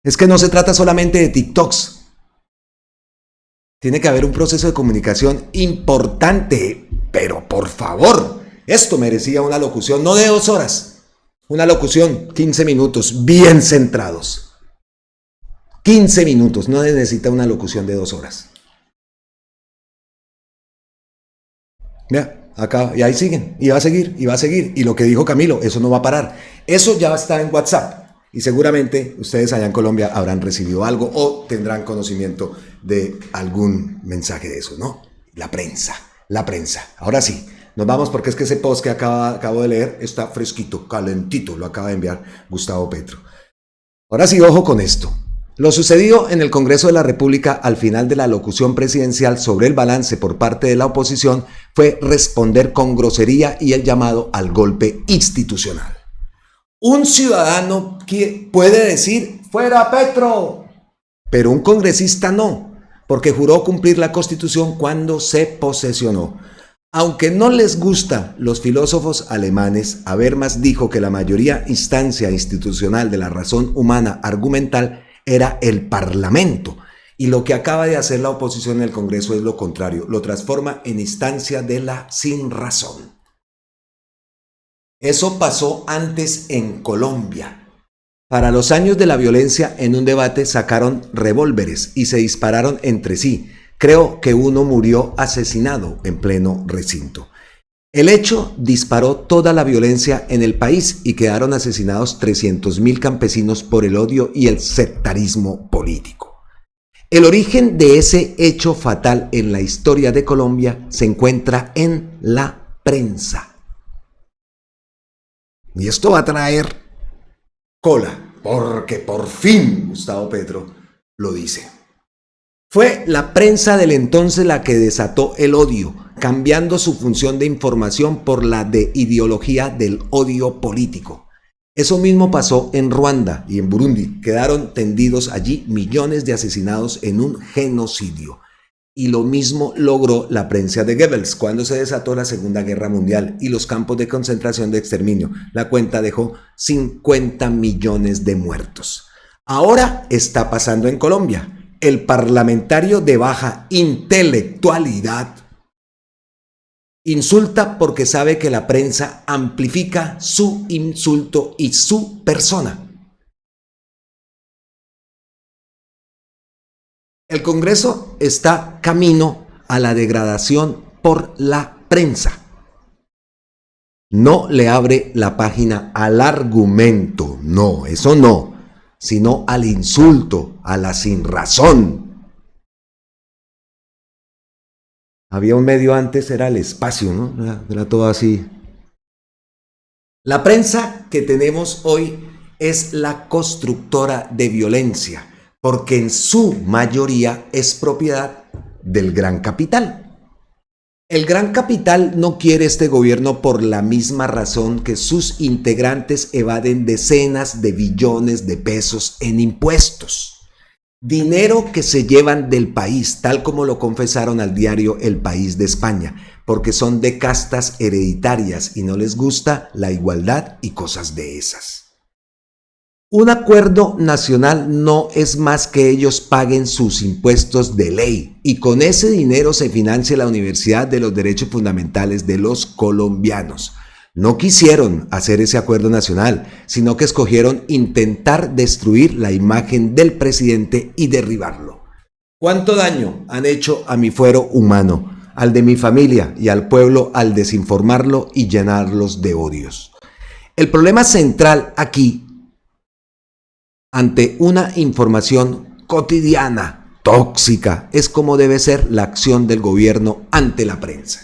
Es que no se trata solamente de TikToks. Tiene que haber un proceso de comunicación importante. Pero por favor, esto merecía una locución no de 2 horas. Una locución, 15 minutos, bien centrados. 15 minutos, no necesita una locución de 2 horas. Vea, acá, y ahí siguen, y va a seguir, y va a seguir. Y lo que dijo Camilo, eso no va a parar. Eso ya está en WhatsApp. Y seguramente ustedes allá en Colombia habrán recibido algo o tendrán conocimiento de algún mensaje de eso, ¿no? La prensa. Ahora sí, nos vamos porque es que ese post que acabo de leer está fresquito, calentito, lo acaba de enviar Gustavo Petro. Ahora sí, ojo con esto. Lo sucedido en el Congreso de la República al final de la locución presidencial sobre el balance por parte de la oposición fue responder con grosería y el llamado al golpe institucional. Un ciudadano puede decir, ¡fuera Petro! Pero un congresista no, porque juró cumplir la Constitución cuando se posesionó. Aunque no les gusta los filósofos alemanes, Habermas dijo que la mayoría instancia institucional de la razón humana argumental era el Parlamento. Y lo que acaba de hacer la oposición en el Congreso es lo contrario, lo transforma en instancia de la sinrazón. Eso pasó antes en Colombia. Para los años de la violencia, en un debate sacaron revólveres y se dispararon entre sí. Creo que uno murió asesinado en pleno recinto. El hecho disparó toda la violencia en el país y quedaron asesinados 300.000 campesinos por el odio y el sectarismo político. El origen de ese hecho fatal en la historia de Colombia se encuentra en la prensa. Y esto va a traer cola, porque por fin Gustavo Petro lo dice. Fue la prensa del entonces la que desató el odio, cambiando su función de información por la de ideología del odio político. Eso mismo pasó en Ruanda y en Burundi. Quedaron tendidos allí millones de asesinados en un genocidio. Y lo mismo logró la prensa de Goebbels cuando se desató la Segunda Guerra Mundial y los campos de concentración de exterminio. La cuenta dejó 50 millones de muertos. Ahora está pasando en Colombia. El parlamentario de baja intelectualidad insulta porque sabe que la prensa amplifica su insulto y su persona. El Congreso está camino a la degradación por la prensa. No le abre la página al argumento, no, eso no, sino al insulto, a la sinrazón. Había un medio antes, era El Espacio, ¿no? Era todo así. La prensa que tenemos hoy es la constructora de violencia, porque en su mayoría es propiedad del gran capital. El gran capital no quiere este gobierno por la misma razón que sus integrantes evaden decenas de billones de pesos en impuestos. Dinero que se llevan del país, tal como lo confesaron al diario El País de España, porque son de castas hereditarias y no les gusta la igualdad y cosas de esas. Un acuerdo nacional no es más que ellos paguen sus impuestos de ley y con ese dinero se financia la Universidad de los Derechos Fundamentales de los colombianos. No quisieron hacer ese acuerdo nacional, sino que escogieron intentar destruir la imagen del presidente y derribarlo. ¿Cuánto daño han hecho a mi fuero humano, al de mi familia y al pueblo al desinformarlo y llenarlos de odios? El problema central aquí, ante una información cotidiana, tóxica, es cómo debe ser la acción del gobierno ante la prensa.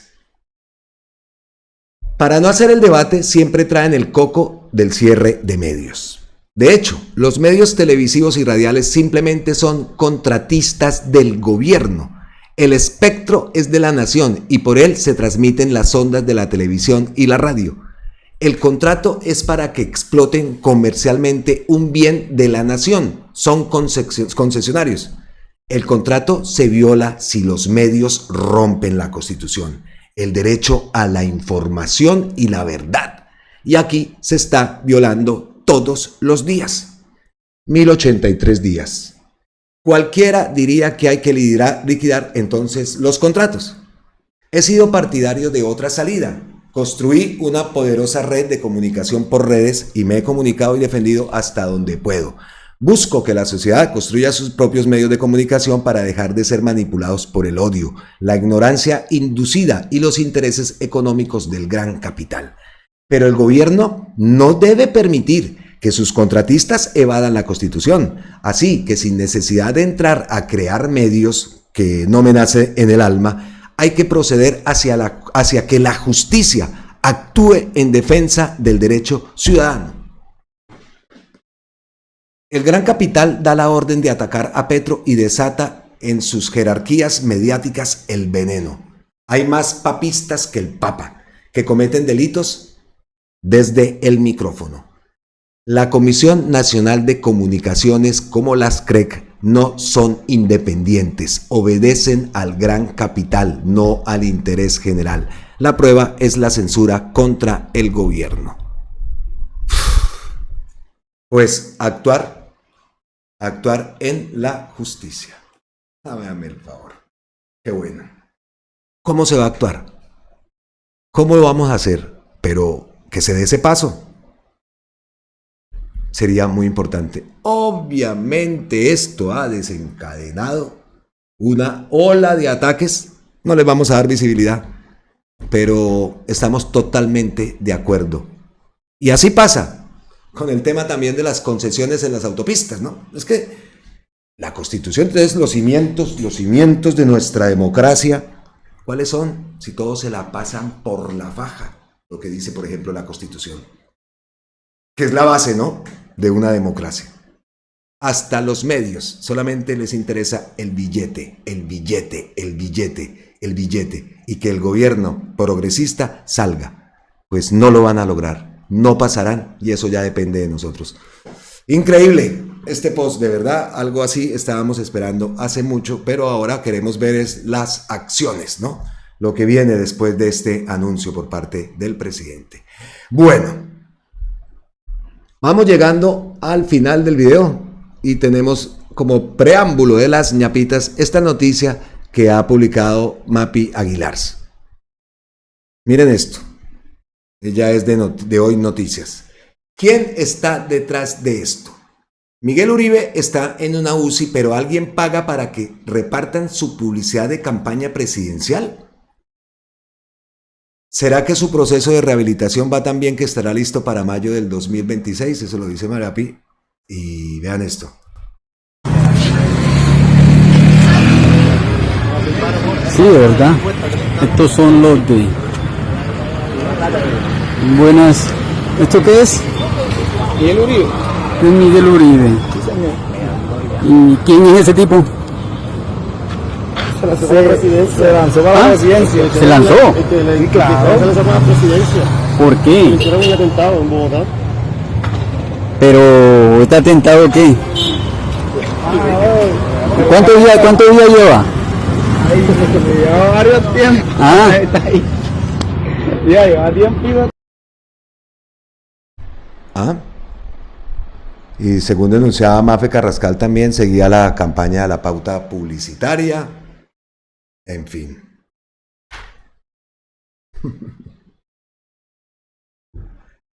Para no hacer el debate, siempre traen el coco del cierre de medios. De hecho, los medios televisivos y radiales simplemente son contratistas del gobierno. El espectro es de la nación y por él se transmiten las ondas de la televisión y la radio. El contrato es para que exploten comercialmente un bien de la nación. Son concesionarios. El contrato se viola si los medios rompen la Constitución, el derecho a la información y la verdad. Y aquí se está violando todos los días. 1083 días. Cualquiera diría que hay que liquidar entonces los contratos. He sido partidario de otra salida. Construí una poderosa red de comunicación por redes y me he comunicado y defendido hasta donde puedo. Busco que la sociedad construya sus propios medios de comunicación para dejar de ser manipulados por el odio, la ignorancia inducida y los intereses económicos del gran capital. Pero el gobierno no debe permitir que sus contratistas evadan la Constitución. Así que sin necesidad de entrar a crear medios que no me nace en el alma, hay que proceder hacia que la justicia actúe en defensa del derecho ciudadano. El gran capital da la orden de atacar a Petro y desata en sus jerarquías mediáticas el veneno. Hay más papistas que el Papa, que cometen delitos desde el micrófono. La Comisión Nacional de Comunicaciones, como las CREC, no son independientes, obedecen al gran capital, no al interés general. La prueba es la censura contra el gobierno. Pues actuar en la justicia. Hágame el favor. Qué bueno. ¿Cómo se va a actuar? ¿Cómo lo vamos a hacer? Pero que se dé ese paso. Sería muy importante. Obviamente esto ha desencadenado una ola de ataques. No les vamos a dar visibilidad. pero estamos totalmente de acuerdo. Y así pasa con el tema también de las concesiones en las autopistas, ¿no? Es que la Constitución, entonces los cimientos de nuestra democracia, ¿cuáles son? Si todos se la pasan por la faja, lo que dice, por ejemplo, la Constitución, que es la base, ¿no?, de una democracia. Hasta los medios solamente les interesa el billete, el billete, el billete, el billete, y que el gobierno progresista salga. Pues no lo van a lograr, no pasarán, y eso ya depende de nosotros. Increíble este post, de verdad, algo así estábamos esperando hace mucho, pero ahora queremos ver es las acciones, ¿no? Lo que viene después de este anuncio por parte del presidente. Bueno, vamos llegando al final del video y tenemos como preámbulo de las ñapitas esta noticia que ha publicado Mapi Aguilar. Miren esto, ya es de Hoy Noticias. ¿Quién está detrás de esto? Miguel Uribe está en una UCI, pero alguien paga para que repartan su publicidad de campaña presidencial. ¿Será que su proceso de rehabilitación va tan bien que estará listo para mayo del 2026? Eso lo dice Marapi. Y vean esto. Sí, de verdad. Estos son los de... Buenas. ¿Esto qué es? Miguel Uribe. Es Miguel Uribe. Sí, señor. ¿Y quién es ese tipo? Se lanzó para la presidencia. ¿Se lanzó? Sí, claro. Se lanzó para la presidencia. ¿Por qué? Hicieron un atentado en Bogotá. Pero, ¿este atentado qué? ¿Cuántos días lleva? Lleva varios tiempos. Ah. Está ahí. Ya lleva tiempo. ¿Ah? Y según denunciaba Mafe Carrascal, también seguía la campaña de la pauta publicitaria. En fin.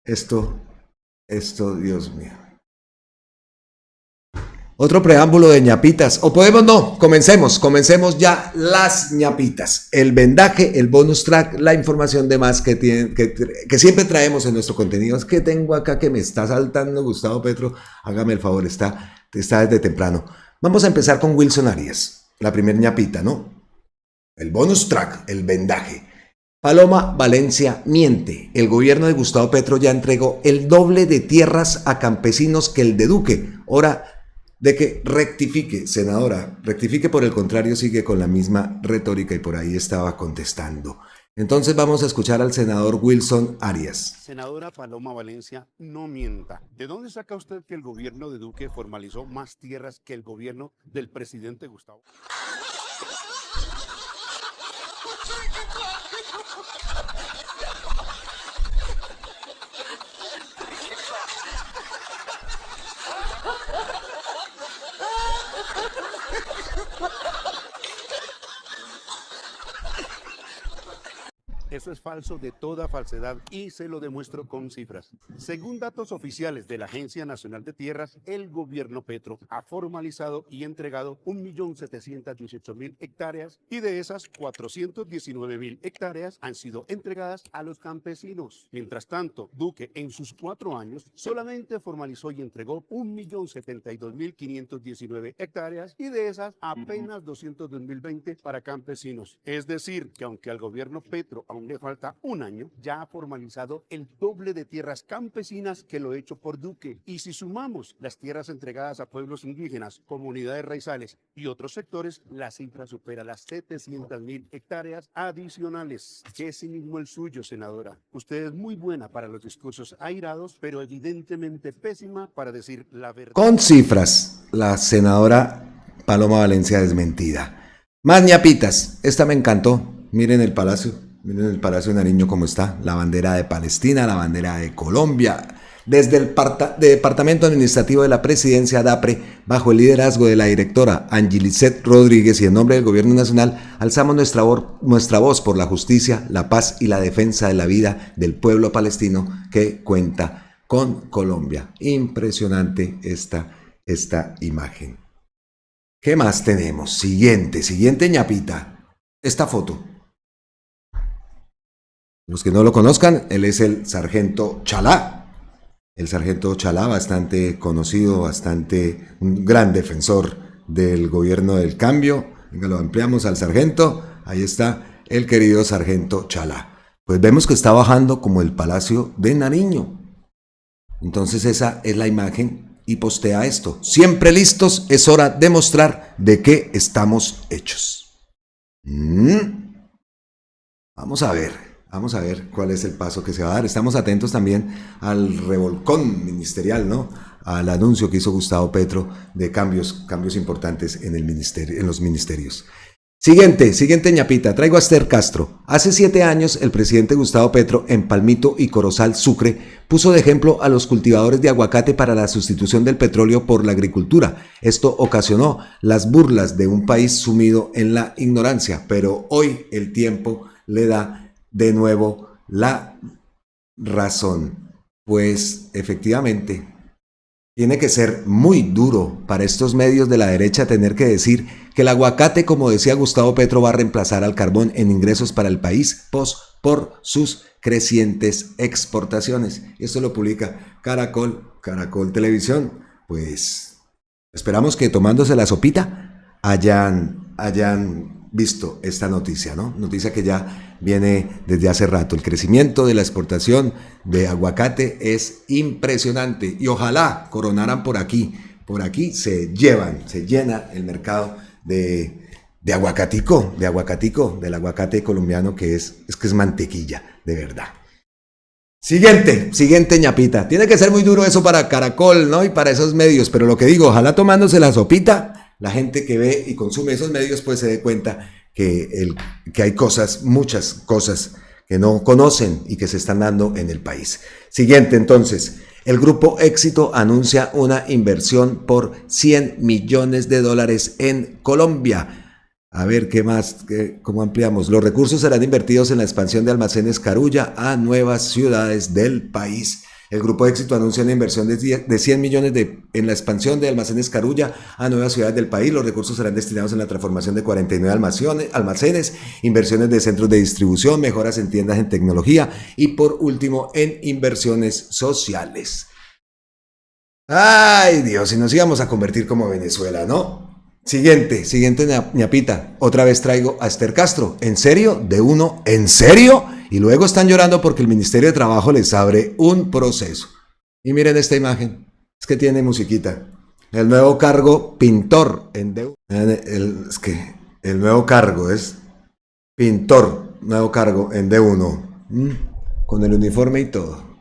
Esto, Dios mío. Otro preámbulo de ñapitas. O podemos no, comencemos ya las ñapitas. El vendaje, el bonus track, la información de más que siempre traemos en nuestro contenido. Es que tengo acá que me está saltando Gustavo Petro. Hágame el favor, está desde temprano. Vamos a empezar con Wilson Arias, la primer ñapita, ¿no? El bonus track, el vendaje. Paloma Valencia miente. El gobierno de Gustavo Petro ya entregó el doble de tierras a campesinos que el de Duque. Hora de que rectifique, senadora, rectifique, por el contrario sigue con la misma retórica y por ahí estaba contestando. Entonces vamos a escuchar al senador Wilson Arias. Senadora Paloma Valencia, no mienta. ¿De dónde saca usted que el gobierno de Duque formalizó más tierras que el gobierno del presidente Gustavo? Eso es falso de toda falsedad y se lo demuestro con cifras. Según datos oficiales de la Agencia Nacional de Tierras, el gobierno Petro ha formalizado y entregado 1.718.000 hectáreas y de esas 419.000 hectáreas han sido entregadas a los campesinos. Mientras tanto, Duque en sus 4 años solamente formalizó y entregó 1.072.519 hectáreas y de esas apenas 202.020 para campesinos. Es decir, que aunque al gobierno Petro aún le falta un año, ya ha formalizado el doble de tierras campesinas que lo hecho por Duque. Y si sumamos las tierras entregadas a pueblos indígenas, comunidades raizales y otros sectores, la cifra supera las 700.000 hectáreas adicionales. Qué cinismo el suyo, senadora. Usted es muy buena para los discursos airados, pero evidentemente pésima para decir la verdad. Con cifras, la senadora Paloma Valencia desmentida. Más ñapitas, esta me encantó. Miren el Palacio de Nariño cómo está, la bandera de Palestina, la bandera de Colombia. Desde el Departamento Administrativo de la Presidencia DAPRE, bajo el liderazgo de la directora Angelicet Rodríguez y en nombre del Gobierno Nacional, alzamos nuestra voz por la justicia, la paz y la defensa de la vida del pueblo palestino que cuenta con Colombia. Impresionante esta imagen. ¿Qué más tenemos? Siguiente ñapita. Esta foto. Los que no lo conozcan, él es el sargento Chalá. El sargento Chalá, bastante conocido, un gran defensor del gobierno del cambio. Venga, lo ampliamos al sargento. Ahí está el querido sargento Chalá. Pues vemos que está bajando como el Palacio de Nariño. Entonces esa es la imagen y postea esto. Siempre listos, es hora de mostrar de qué estamos hechos. Vamos a ver cuál es el paso que se va a dar. Estamos atentos también al revolcón ministerial, ¿no? Al anuncio que hizo Gustavo Petro de cambios importantes en el ministerio, en los ministerios. Siguiente ñapita, traigo a Esther Castro. Hace 7 años el presidente Gustavo Petro en Palmito y Corozal, Sucre, puso de ejemplo a los cultivadores de aguacate para la sustitución del petróleo por la agricultura. Esto ocasionó las burlas de un país sumido en la ignorancia, pero hoy el tiempo le da de nuevo la razón. Pues efectivamente, tiene que ser muy duro para estos medios de la derecha tener que decir que el aguacate, como decía Gustavo Petro, va a reemplazar al carbón en ingresos para el país por sus crecientes exportaciones. Esto lo publica Caracol Televisión. Pues esperamos que tomándose la sopita hayan visto esta noticia, ¿no? Noticia que ya viene desde hace rato. El crecimiento de la exportación de aguacate es impresionante y ojalá coronaran por aquí. Por aquí se llena el mercado de aguacatico, del aguacate colombiano que es mantequilla, de verdad. Siguiente ñapita. Tiene que ser muy duro eso para Caracol, ¿no? Y para esos medios, pero lo que digo, ojalá tomándose la sopita, la gente que ve y consume esos medios pues se dé cuenta que hay muchas cosas que no conocen y que se están dando en el país. Siguiente, entonces, el Grupo Éxito anuncia una inversión por $100 millones en Colombia. A ver, ¿qué más? ¿Cómo ampliamos? Los recursos serán invertidos en la expansión de Almacenes Carulla a nuevas ciudades del país. El Grupo Éxito anuncia una inversión de 100 millones en la expansión de Almacenes Carulla a nuevas ciudades del país. Los recursos serán destinados en la transformación de 49 almacenes, inversiones de centros de distribución, mejoras en tiendas en tecnología y por último en inversiones sociales. Ay Dios, si nos íbamos a convertir como Venezuela, ¿no? Siguiente ñapita. Otra vez traigo a Esther Castro. ¿En serio? ¿En serio? Y luego están llorando porque el Ministerio de Trabajo les abre un proceso. Y miren esta imagen. Es que tiene musiquita. El nuevo cargo pintor en D1. Es que el nuevo cargo es pintor. Nuevo cargo en D1. Con el uniforme y todo.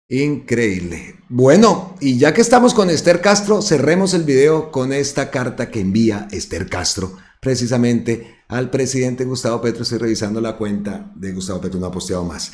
Increíble. Bueno, y ya que estamos con Esther Castro, cerremos el video con esta carta que envía Esther Castro precisamente al presidente Gustavo Petro. Estoy revisando la cuenta de Gustavo Petro, no ha posteado más.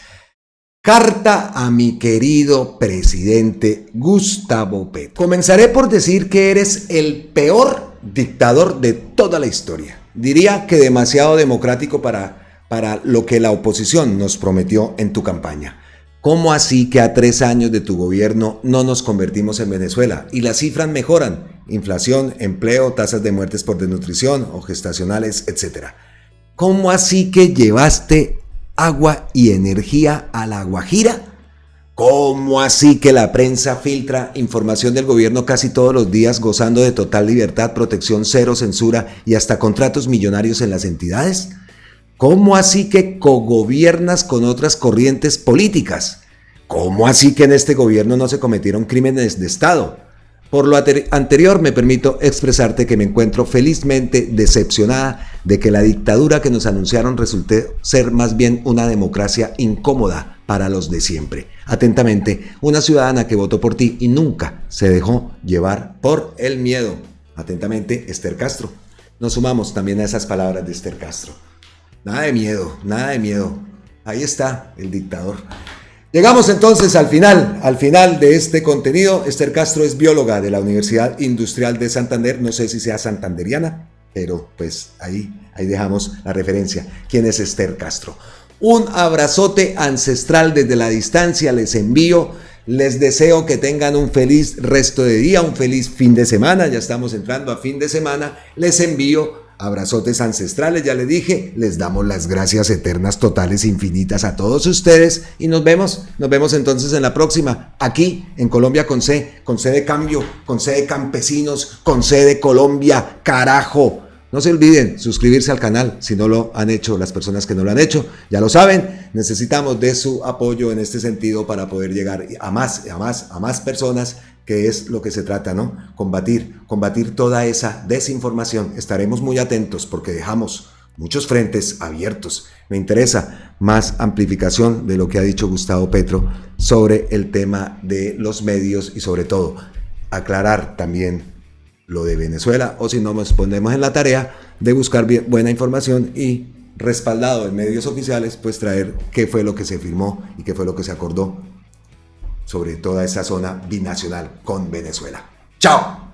Carta a mi querido presidente Gustavo Petro. Comenzaré por decir que eres el peor dictador de toda la historia. Diría que demasiado democrático para lo que la oposición nos prometió en tu campaña. ¿Cómo así que a 3 años de tu gobierno no nos convertimos en Venezuela? Y las cifras mejoran. Inflación, empleo, tasas de muertes por desnutrición o gestacionales, etc. ¿Cómo así que llevaste agua y energía a La Guajira? ¿Cómo así que la prensa filtra información del gobierno casi todos los días gozando de total libertad, protección cero, censura y hasta contratos millonarios en las entidades? ¿Cómo así que cogobiernas con otras corrientes políticas? ¿Cómo así que en este gobierno no se cometieron crímenes de Estado? Por lo anterior me permito expresarte que me encuentro felizmente decepcionada de que la dictadura que nos anunciaron resulte ser más bien una democracia incómoda para los de siempre. Atentamente, una ciudadana que votó por ti y nunca se dejó llevar por el miedo. Atentamente, Esther Castro. Nos sumamos también a esas palabras de Esther Castro. Nada de miedo. Ahí está el dictador. Llegamos entonces al final de este contenido. Esther Castro es bióloga de la Universidad Industrial de Santander. No sé si sea santanderiana, pero pues ahí dejamos la referencia. ¿Quién es Esther Castro? Un abrazote ancestral desde la distancia les envío. Les deseo que tengan un feliz resto de día, un feliz fin de semana. Ya estamos entrando a fin de semana. Les envío Abrazotes ancestrales, ya le dije, les damos las gracias eternas, totales, infinitas a todos ustedes y nos vemos entonces en la próxima, aquí en Colombia con C de cambio, con C de campesinos, con C de Colombia, carajo. No se olviden suscribirse al canal si no lo han hecho, las personas que no lo han hecho, ya lo saben, necesitamos de su apoyo en este sentido para poder llegar a más personas, que es lo que se trata, ¿no? Combatir toda esa desinformación. Estaremos muy atentos porque dejamos muchos frentes abiertos. Me interesa más amplificación de lo que ha dicho Gustavo Petro sobre el tema de los medios y sobre todo aclarar también lo de Venezuela, o si no nos ponemos en la tarea de buscar buena información y respaldado en medios oficiales, pues traer qué fue lo que se firmó y qué fue lo que se acordó sobre toda esa zona binacional con Venezuela. ¡Chao!